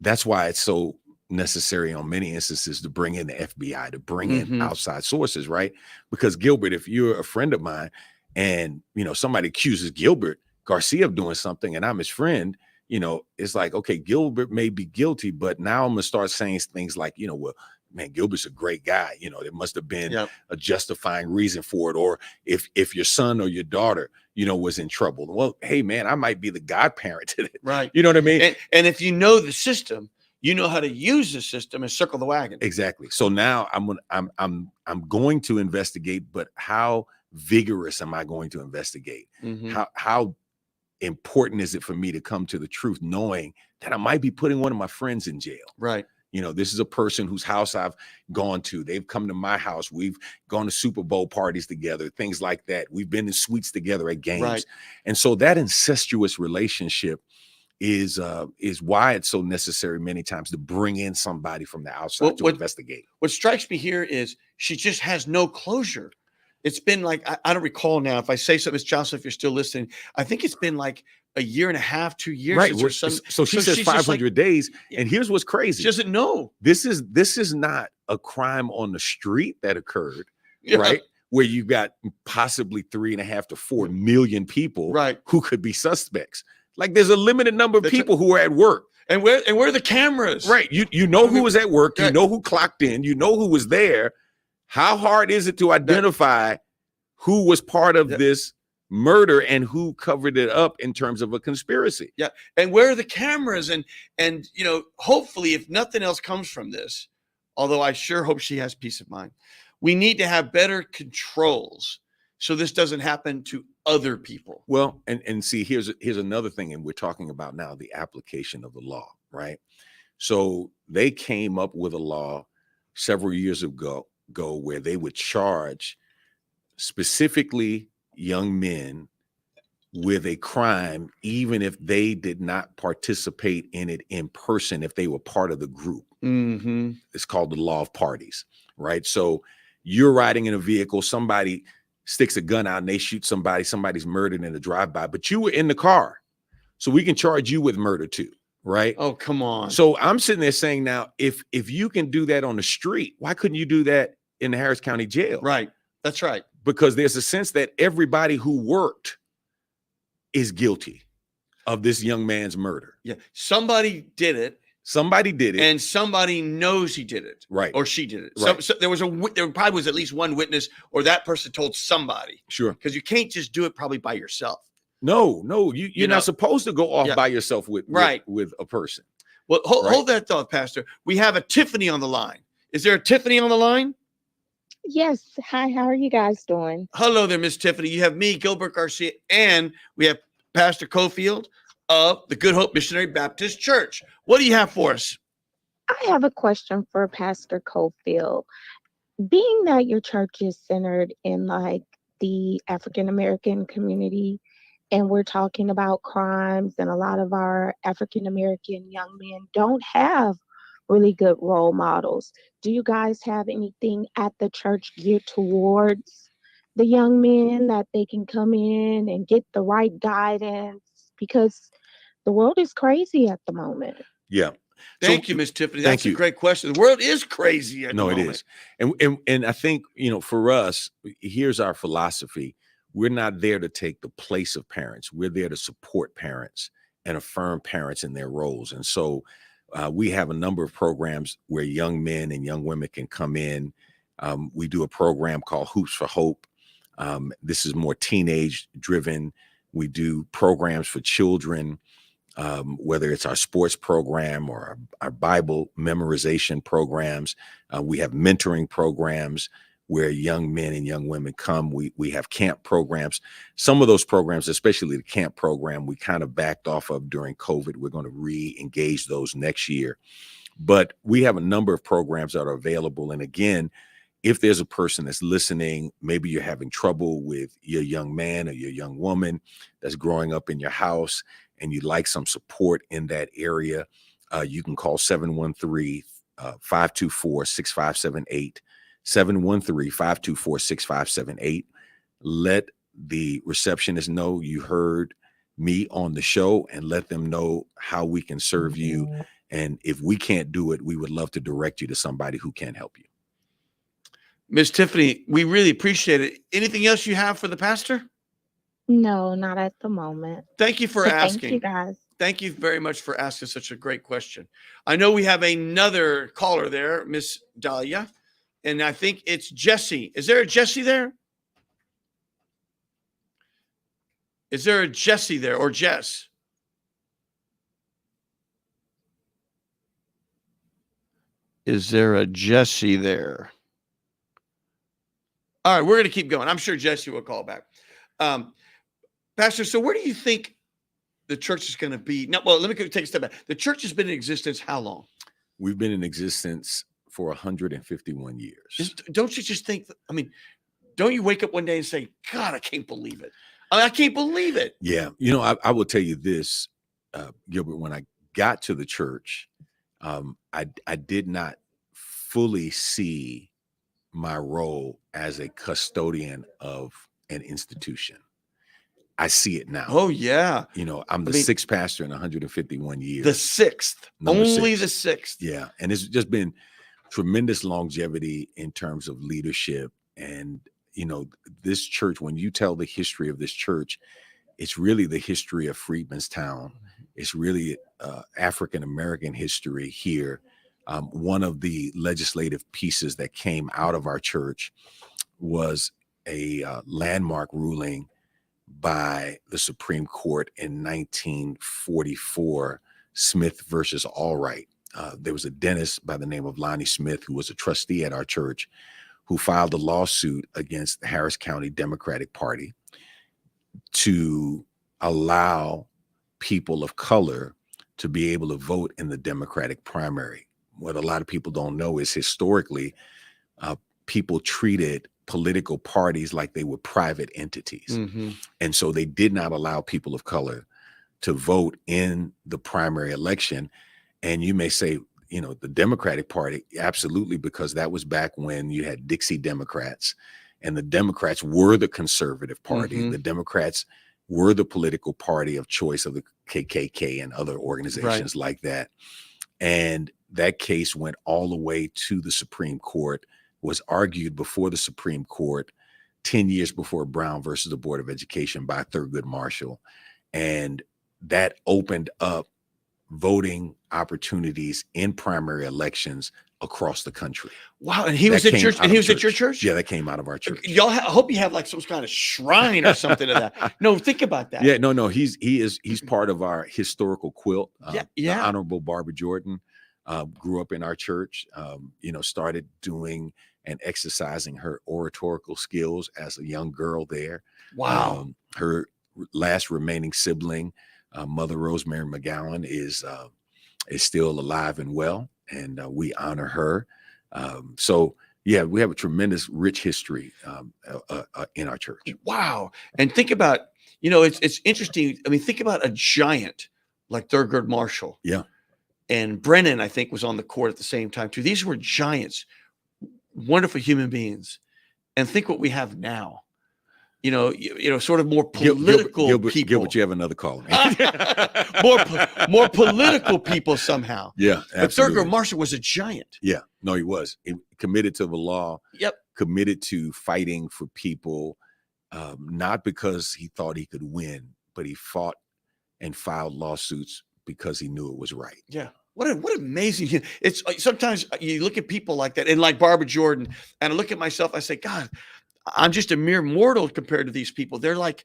That's why it's so necessary on many instances to bring in the FBI, to bring in outside sources, right? Because Gilbert, if you're a friend of mine and, you know, somebody accuses Gilbert Garcia of doing something and I'm his friend, you know, it's like, okay, Gilbert may be guilty, but now I'm gonna start saying things like, you know, well, man, Gilbert's a great guy. You know, there must have been a justifying reason for it. Or if your son or your daughter, you know, was in trouble, well, hey man, I might be the godparent to it. Right. You know what I mean? And if you know the system, you know how to use the system and circle the wagon. Exactly. So now I'm going to investigate, but how vigorous am I going to investigate? How important is it for me to come to the truth, knowing that I might be putting one of my friends in jail? Right. You know, this is a person whose house I've gone to. They've come to my house. We've gone to Super Bowl parties together, things like that. We've been in suites together at games. Right. And so that incestuous relationship is why it's so necessary many times to bring in somebody from the outside to investigate. What strikes me here is she just has no closure. It's been like, I don't recall now. If I say something, Ms. Johnson, if you're still listening, I think it's been like a year and a half, 2 years. Right. Or some, so she says 500 days. And here's what's crazy. She doesn't know. This is not a crime on the street that occurred, right? Where you got possibly 3.5 to 4 million people who could be suspects. Like there's a limited number of people who are at work. And where are the cameras? Right. You know who was at work. You know who clocked in. You know who was there. How hard is it to identify who was part of this murder and who covered it up in terms of a conspiracy? Yeah. And where are the cameras? And you know, hopefully, if nothing else comes from this, although I sure hope she has peace of mind, we need to have better controls so this doesn't happen to other people. Well, and see, here's another thing, and we're talking about now the application of the law, right? So they came up with a law several years ago where they would charge specifically young men with a crime, even if they did not participate in it in person, if they were part of the group. It's called the law of parties, right? So you're riding in a vehicle, somebody sticks a gun out and they shoot somebody's murdered in a drive-by, but you were in the car. So we can charge you with murder too, right? Oh, come on. So I'm sitting there saying now, if you can do that on the street, why couldn't you do that in the Harris County Jail? Right. That's right. Because there's a sense that everybody who worked is guilty of this young man's murder. Yeah. Somebody did it. Somebody did it. And somebody knows he did it. Right. Or she did it. Right. So there probably was at least one witness, or that person told somebody. Sure. Because you can't just do it probably by yourself. No, you're not supposed to go off by yourself with a person. Well, hold that thought, Pastor. We have a Tiffany on the line. Is there a Tiffany on the line? Yes. Hi, how are you guys doing? Hello there, Miss Tiffany. You have me, Gilbert Garcia, and we have Pastor Cofield of the Good Hope Missionary Baptist Church. What do you have for us? I have a question for Pastor Cofield. Being that your church is centered in like the African American community, and we're talking about crimes, and a lot of our African American young men don't have really good role models. Do you guys have anything at the church geared towards the young men that they can come in and get the right guidance? Because the world is crazy at the moment. Yeah. Thank you, Miss Tiffany. That's a great question. The world is crazy at the moment. It is. And I think, for us, here's our philosophy. We're not there to take the place of parents. We're there to support parents and affirm parents in their roles. And so we have a number of programs where young men and young women can come in. We do a program called Hoops for Hope. This is more teenage driven. We do programs for children. whether it's our sports program or our Bible memorization programs. We have mentoring programs where young men and young women come. We have camp programs. Some of those programs, especially the camp program, we kind of backed off of during COVID. We're going to re-engage those next year. But we have a number of programs that are available. And again, if there's a person that's listening, maybe you're having trouble with your young man or your young woman that's growing up in your house and you'd like some support in that area, you can call 713-524-6578. 713-524-6578. Let the receptionist know you heard me on the show and let them know how we can serve you. And if we can't do it, we would love to direct you to somebody who can help you. Miss Tiffany, we really appreciate it. Anything else you have for the pastor? No, not at the moment. Thank you for But asking. Thank you, guys. Thank you very much for asking such a great question. I know we have another caller there, Miss Dahlia, and I think it's Jesse. Is there a Jesse there? Is there a Jesse there or Jess? Is there a Jesse there? All right, we're going to keep going. I'm sure Jesse will call back. Pastor, so where do you think the church is going to be? No, well, let me take a step back. The church has been in existence how long? We've been in existence for 151 years. Don't you just think, I mean, don't you wake up one day and say, God, I can't believe it. I can't believe it. Yeah. You know, I will tell you this, Gilbert, when I got to the church, I did not fully see my role as a custodian of an institution. I see it now. Oh, yeah. You know, I'm the sixth pastor in 151 years. The sixth. Only the sixth. Yeah. And it's just been tremendous longevity in terms of leadership. And, you know, this church, when you tell the history of this church, it's really the history of Freedmanstown. It's really African-American history here. One of the legislative pieces that came out of our church was a landmark ruling by the Supreme Court in 1944, Smith versus Allwright. There was a dentist by the name of Lonnie Smith, who was a trustee at our church, who filed a lawsuit against the Harris County Democratic Party to allow people of color to be able to vote in the Democratic primary. What a lot of people don't know is historically, people treated political parties like they were private entities. Mm-hmm. And so they did not allow people of color to vote in the primary election. And you may say, you know, the Democratic Party, absolutely, because that was back when you had Dixie Democrats, and the Democrats were the conservative party. Mm-hmm. The Democrats were the political party of choice of the KKK and other organizations like that. And that case went all the way to the Supreme Court, was argued before the Supreme Court 10 years before Brown versus the Board of Education by Thurgood Marshall. And that opened up voting opportunities in primary elections across the country. Wow. And he was at church. And he was at your church? Yeah, that came out of our church. Y'all, I hope you have like some kind of shrine or something of that. No, think about that. Yeah, no, he's part of our historical quilt. The Honorable Barbara Jordan grew up in our church, you know, started doing and exercising her oratorical skills as a young girl there. Wow. Her last remaining sibling, Mother Rosemary McGowan, is still alive and well, and we honor her. So yeah, we have a tremendous, rich history in our church. Wow. And think about, you know, it's interesting. I mean, think about a giant like Thurgood Marshall. Yeah. And Brennan, I think, was on the court at the same time too. These were giants, wonderful human beings. And think what we have now. You know, sort of more political Gilbert, people. Gilbert, you have another call. more political people somehow. Yeah, absolutely. But Thurgood Marshall was a giant. Yeah, no, he was. He committed to the law. Yep. Committed to fighting for people, not because he thought he could win, but he fought and filed lawsuits because he knew it was right. Yeah. What amazing. It's sometimes you look at people like that, and like Barbara Jordan, and I look at myself, I say, God, I'm just a mere mortal compared to these people. They're like,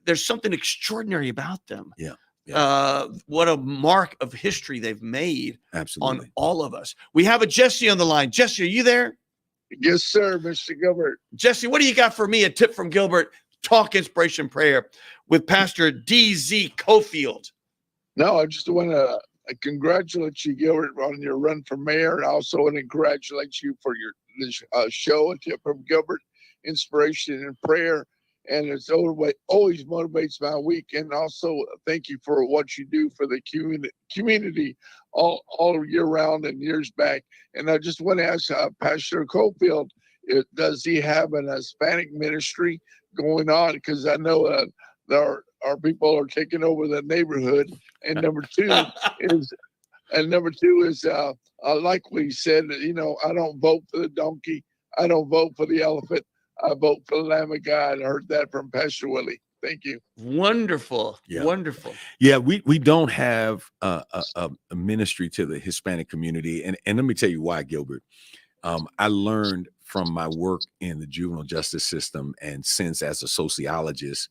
there's something extraordinary about them. Yeah. What a mark of history they've made Absolutely. on all of us. We have a Jesse on the line. Jesse, are you there? Yes, sir, Mr. Gilbert. Jesse, what do you got for me? A tip from Gilbert, talk, inspiration, prayer with Pastor D.Z. Cofield. No, I just want to congratulate you, Gilbert, on your run for mayor. And I also want to congratulate you for this show, A Tip from Gilbert, inspiration and prayer. And it's always motivates my week. And also thank you for what you do for the community all year round and years back. And I just want to ask Pastor Cofield, does he have an Hispanic ministry going on? Because I know our people are taking over the neighborhood. And number two is like we said, I don't vote for the donkey. I don't vote for the elephant. I vote for the Lamb of God. I heard that from Pastor Willie. Thank you. Wonderful. Yeah. Wonderful. Yeah, we don't have a ministry to the Hispanic community. And let me tell you why, Gilbert. I learned from my work in the juvenile justice system and since as a sociologist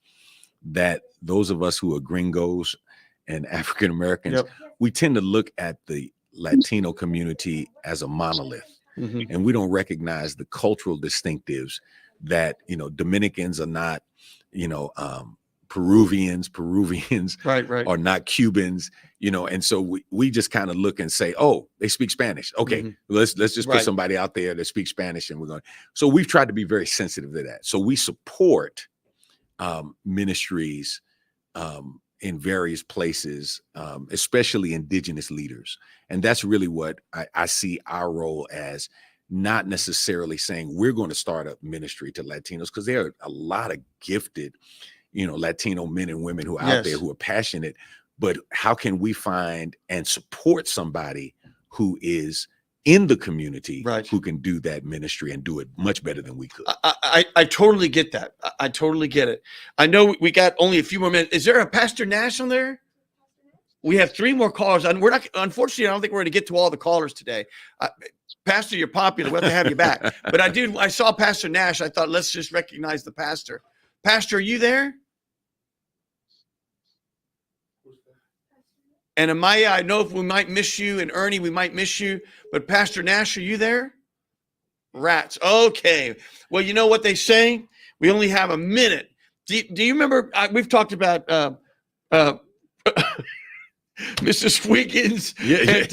that those of us who are gringos and African Americans, we tend to look at the Latino community as a monolith. Mm-hmm. And we don't recognize the cultural distinctives that, Dominicans are not, Peruvians right. are not Cubans, and so we just kind of look and say, oh, they speak Spanish. Okay, let's just put somebody out there that speaks Spanish and we're going. So we've tried to be very sensitive to that. So we support ministries in various places, especially indigenous leaders. And that's really what I see our role as, not necessarily saying we're going to start a ministry to Latinos, because there are a lot of gifted, Latino men and women who are out there who are passionate, but how can we find and support somebody who is in the community who can do that ministry and do it much better than we could? I totally get that. I totally get it. I know we got only a few more minutes. Is there a Pastor Nash on there? We have 3 more callers, and we're not. Unfortunately, I don't think we're going to get to all the callers today. Pastor, you're popular. We'll have to have you back. But I saw Pastor Nash. I thought, let's just recognize the pastor. Pastor, are you there? And Amaya, I know if we might miss you, and Ernie, we might miss you. But Pastor Nash, are you there? Rats. Okay. Well, you know what they say? We only have a minute. Do you remember? We've talked about Mrs. Wiggins. Yeah.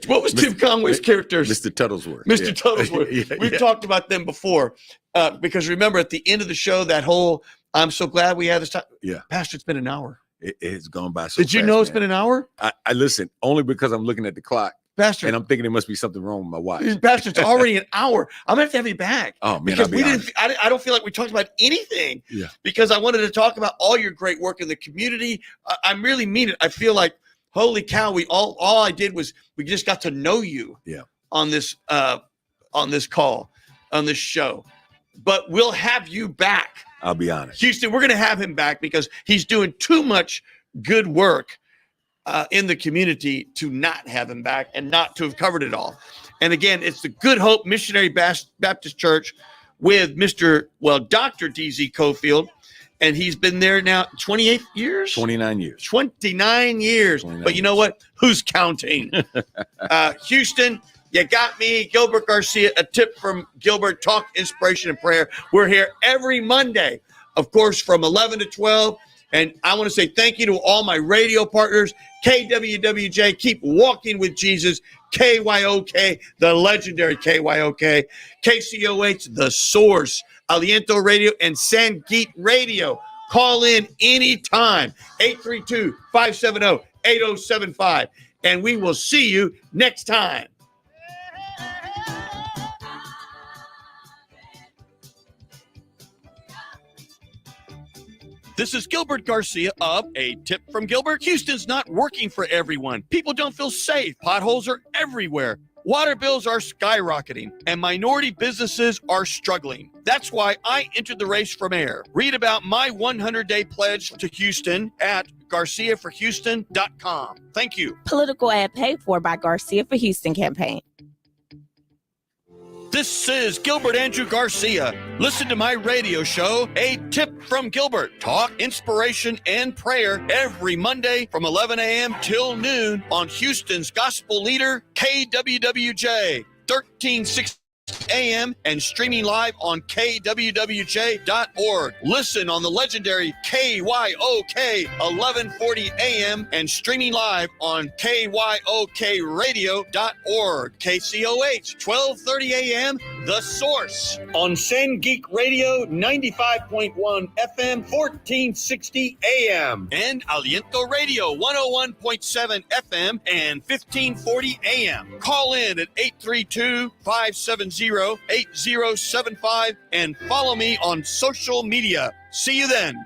What was Tim Conway's character? Mr. Tuttlesworth. Mr. Tuttlesworth. We've talked about them before because remember at the end of the show, that whole, I'm so glad we had this time. Yeah. Pastor, it's been an hour. It's gone by so Did you fast, know it's man. been an hour? I listen only because I'm looking at the clock. Pastor, and I'm thinking there must be something wrong with my watch. Pastor, it's already an hour. I'm gonna have to have you back. Oh man, because we didn't. I don't feel like we talked about anything. Yeah. Because I wanted to talk about all your great work in the community. I really mean it. I feel like, holy cow, all I did was we just got to know you. Yeah. On this call, on this show, but we'll have you back. I'll be honest, Houston. We're gonna have him back because he's doing too much good work in the community to not have him back and not to have covered it all. And again, it's the Good Hope Missionary Baptist Church with Dr. D.Z. Cofield. And he's been there now 28 years? 29 years. 29 years. But you know what? Who's counting? Houston, you got me. Gilbert Garcia, a tip from Gilbert, talk, inspiration, and prayer. We're here every Monday, of course, from 11 to 12. And I want to say thank you to all my radio partners. KWWJ, keep walking with Jesus. KYOK, the legendary KYOK. KCOH, the source. Aliento Radio and Sangeet Radio. Call in anytime. 832-570-8075. And we will see you next time. This is Gilbert Garcia of A Tip from Gilbert. Houston's not working for everyone. People don't feel safe. Potholes are everywhere. Water bills are skyrocketing, and minority businesses are struggling. That's why I entered the race for mayor. Read about my 100-day pledge to Houston at GarciaForHouston.com. Thank you. Political ad paid for by Garcia for Houston campaign. This is Gilbert Andrew Garcia. Listen to my radio show, A Tip from Gilbert. Talk, inspiration, and prayer every Monday from 11 a.m. till noon on Houston's gospel leader, KWWJ, 1360 a.m. and streaming live on kwwj.org. Listen on the legendary KYOK 1140 a.m. and streaming live on kyokradio.org. KCOH 1230 a.m. The Source on San Geek Radio 95.1 FM 1460 a.m. and Aliento Radio 101.7 FM and 1540 a.m. Call in at 832-570-8075 and follow me on social media. See you then.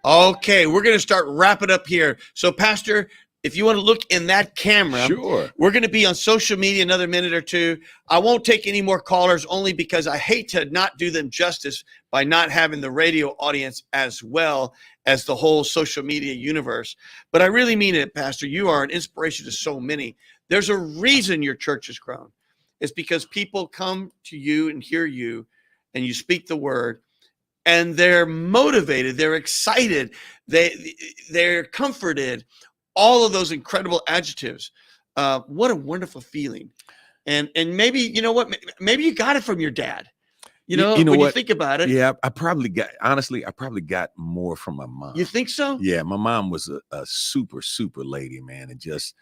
Okay, we're going to start wrapping up here. So, Pastor, if you want to look in that camera, Sure. we're going to be on social media another minute or two. I won't take any more callers only because I hate to not do them justice by not having the radio audience as well as the whole social media universe. But I really mean it, Pastor. You are an inspiration to so many. There's a reason your church has grown. It's because people come to you and hear you and you speak the word and they're motivated, they're excited, they're comforted, all of those incredible adjectives. What a wonderful feeling. And maybe, you know what, maybe you got it from your dad. You know when what? you think about it. Yeah, I probably got more from my mom. You think so? Yeah, my mom was a super, super lady, man, and just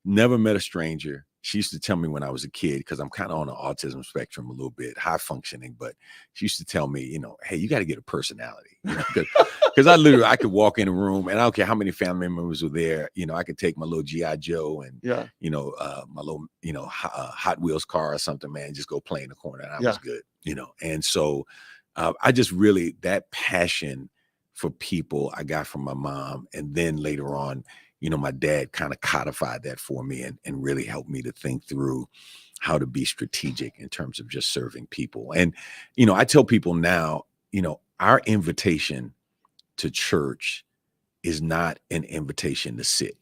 never met a stranger. She used to tell me when I was a kid, because I'm kind of on the autism spectrum a little bit, high functioning, but she used to tell me, you know, hey, you got to get a personality. Because I could walk in a room and I don't care how many family members were there. You know, I could take my little G.I. Joe and, you know, my little, you know, Hot Wheels car or something, man, just go play in the corner. And I was good, you know. And so I just really, that passion for people I got from my mom. And then later on, you know, my dad kind of codified that for me and really helped me to think through how to be strategic in terms of just serving people. And, you know, I tell people now, you know, our invitation to church is not an invitation to sit,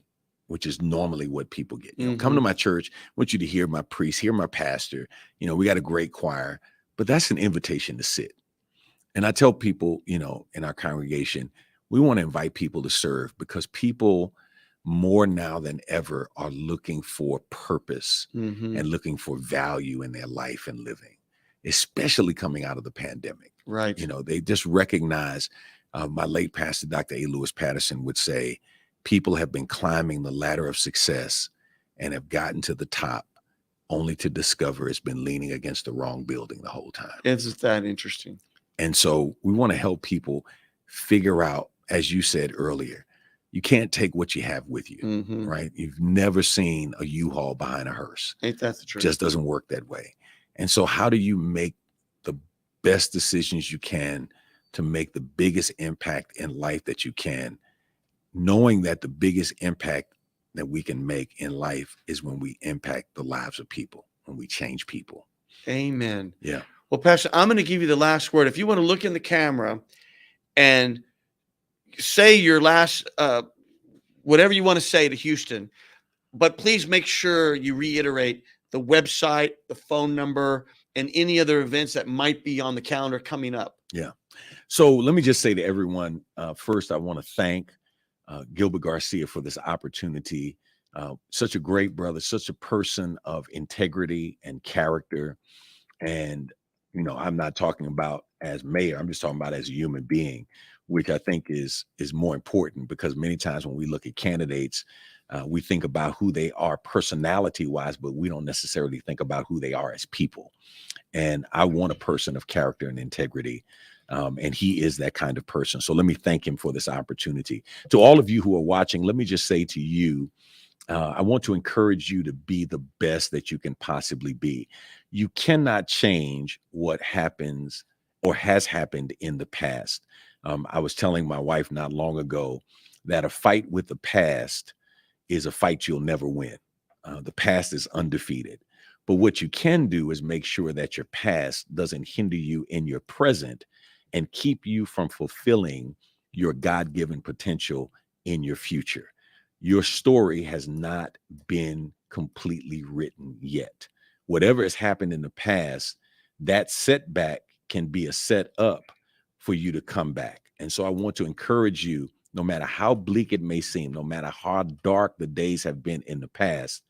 which is normally what people get. You know, come to my church, I want you to hear my priest, hear my pastor. You know, we got a great choir, but that's an invitation to sit. And I tell people, you know, in our congregation, we want to invite people to serve because people more now than ever are looking for purpose and looking for value in their life and living, especially coming out of the pandemic. Right. You know, they just recognize, my late pastor, Dr. A. Lewis Patterson would say, people have been climbing the ladder of success and have gotten to the top only to discover it's been leaning against the wrong building the whole time. Isn't that interesting? And so we want to help people figure out, as you said earlier, you can't take what you have with you, right? You've never seen a U-Haul behind a hearse. Ain't that the truth? Just doesn't work that way. And so how do you make the best decisions you can to make the biggest impact in life that you can, knowing that the biggest impact that we can make in life is when we impact the lives of people, when we change people. Amen. Yeah. Well, Pastor, I'm going to give you the last word. If you want to look in the camera and say your last, whatever you want to say to Houston, but please make sure you reiterate the website, the phone number, and any other events that might be on the calendar coming up. Yeah. So let me just say to everyone, first, I want to thank Gilbert Garcia for this opportunity. Such a great brother, such a person of integrity and character. And, you know, I'm not talking about as mayor, I'm just talking about as a human being, which I think is more important, because many times when we look at candidates, we think about who they are personality wise, but we don't necessarily think about who they are as people. And I want a person of character and integrity. And he is that kind of person. So let me thank him for this opportunity. To all of you who are watching, let me just say to you, I want to encourage you to be the best that you can possibly be. You cannot change what happens or has happened in the past. I was telling my wife not long ago that a fight with the past is a fight you'll never win. The past is undefeated. But what you can do is make sure that your past doesn't hinder you in your present and keep you from fulfilling your God-given potential in your future. Your story has not been completely written yet. whatever has happened in the past, that setback can be a setup for you to come back. And so I want to encourage you, no matter how bleak it may seem, no matter how dark the days have been in the past,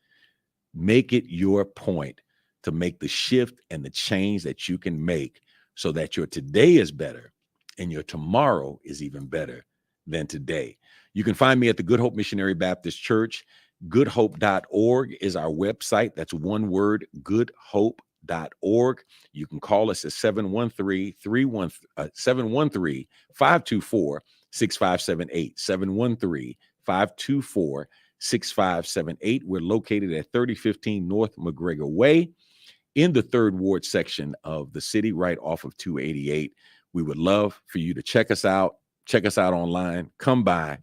make it your point to make the shift and the change that you can make so that your today is better and your tomorrow is even better than today. You can find me at the Good Hope Missionary Baptist Church. Goodhope.org is our website. That's one word, goodhope.org. You can call us at 713-524-6578, 713-524-6578. We're located at 3015 North McGregor Way in the 3rd Ward section of the city, right off of 288. We would love for you to check us out online, come by,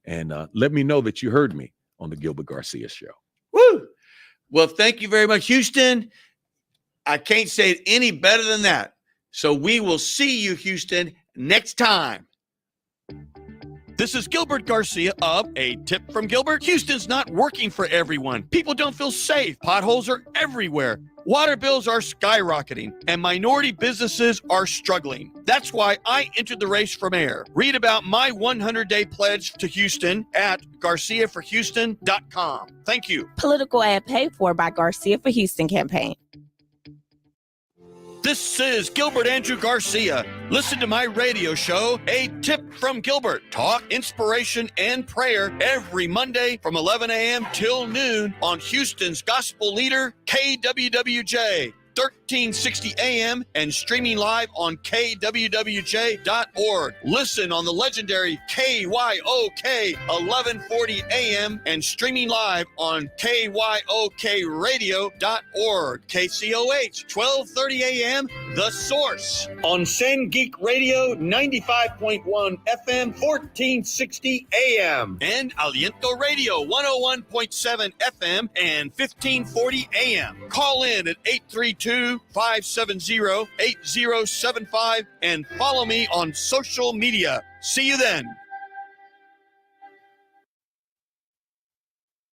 and let me know that you heard me on the Gilbert Garcia Show. Woo! Well, thank you very much, Houston. I can't say it any better than that. So we will see you, Houston, next time. This is Gilbert Garcia of A Tip from Gilbert. Houston's not working for everyone. People don't feel safe. Potholes are everywhere. Water bills are skyrocketing, and minority businesses are struggling. That's why I entered the race for mayor. Read about my 100-day pledge to Houston at GarciaForHouston.com. Thank you. Political ad paid for by Garcia for Houston campaign. This is Gilbert Andrew Garcia. Listen to my radio show, A Tip from Gilbert. Talk, inspiration, and prayer every Monday from 11 a.m. till noon on Houston's gospel leader, KWWJ, 1360 a.m. and streaming live on kwwj.org. Listen on the legendary KYOK 1140 a.m. and streaming live on kyokradio.org. KCOH 1230 a.m. The Source on Send Geek Radio 95.1 FM 1460 a.m. and Aliento Radio 101.7 FM and 1540 a.m. Call in at 832-570-8075 and follow me on social media. See you then.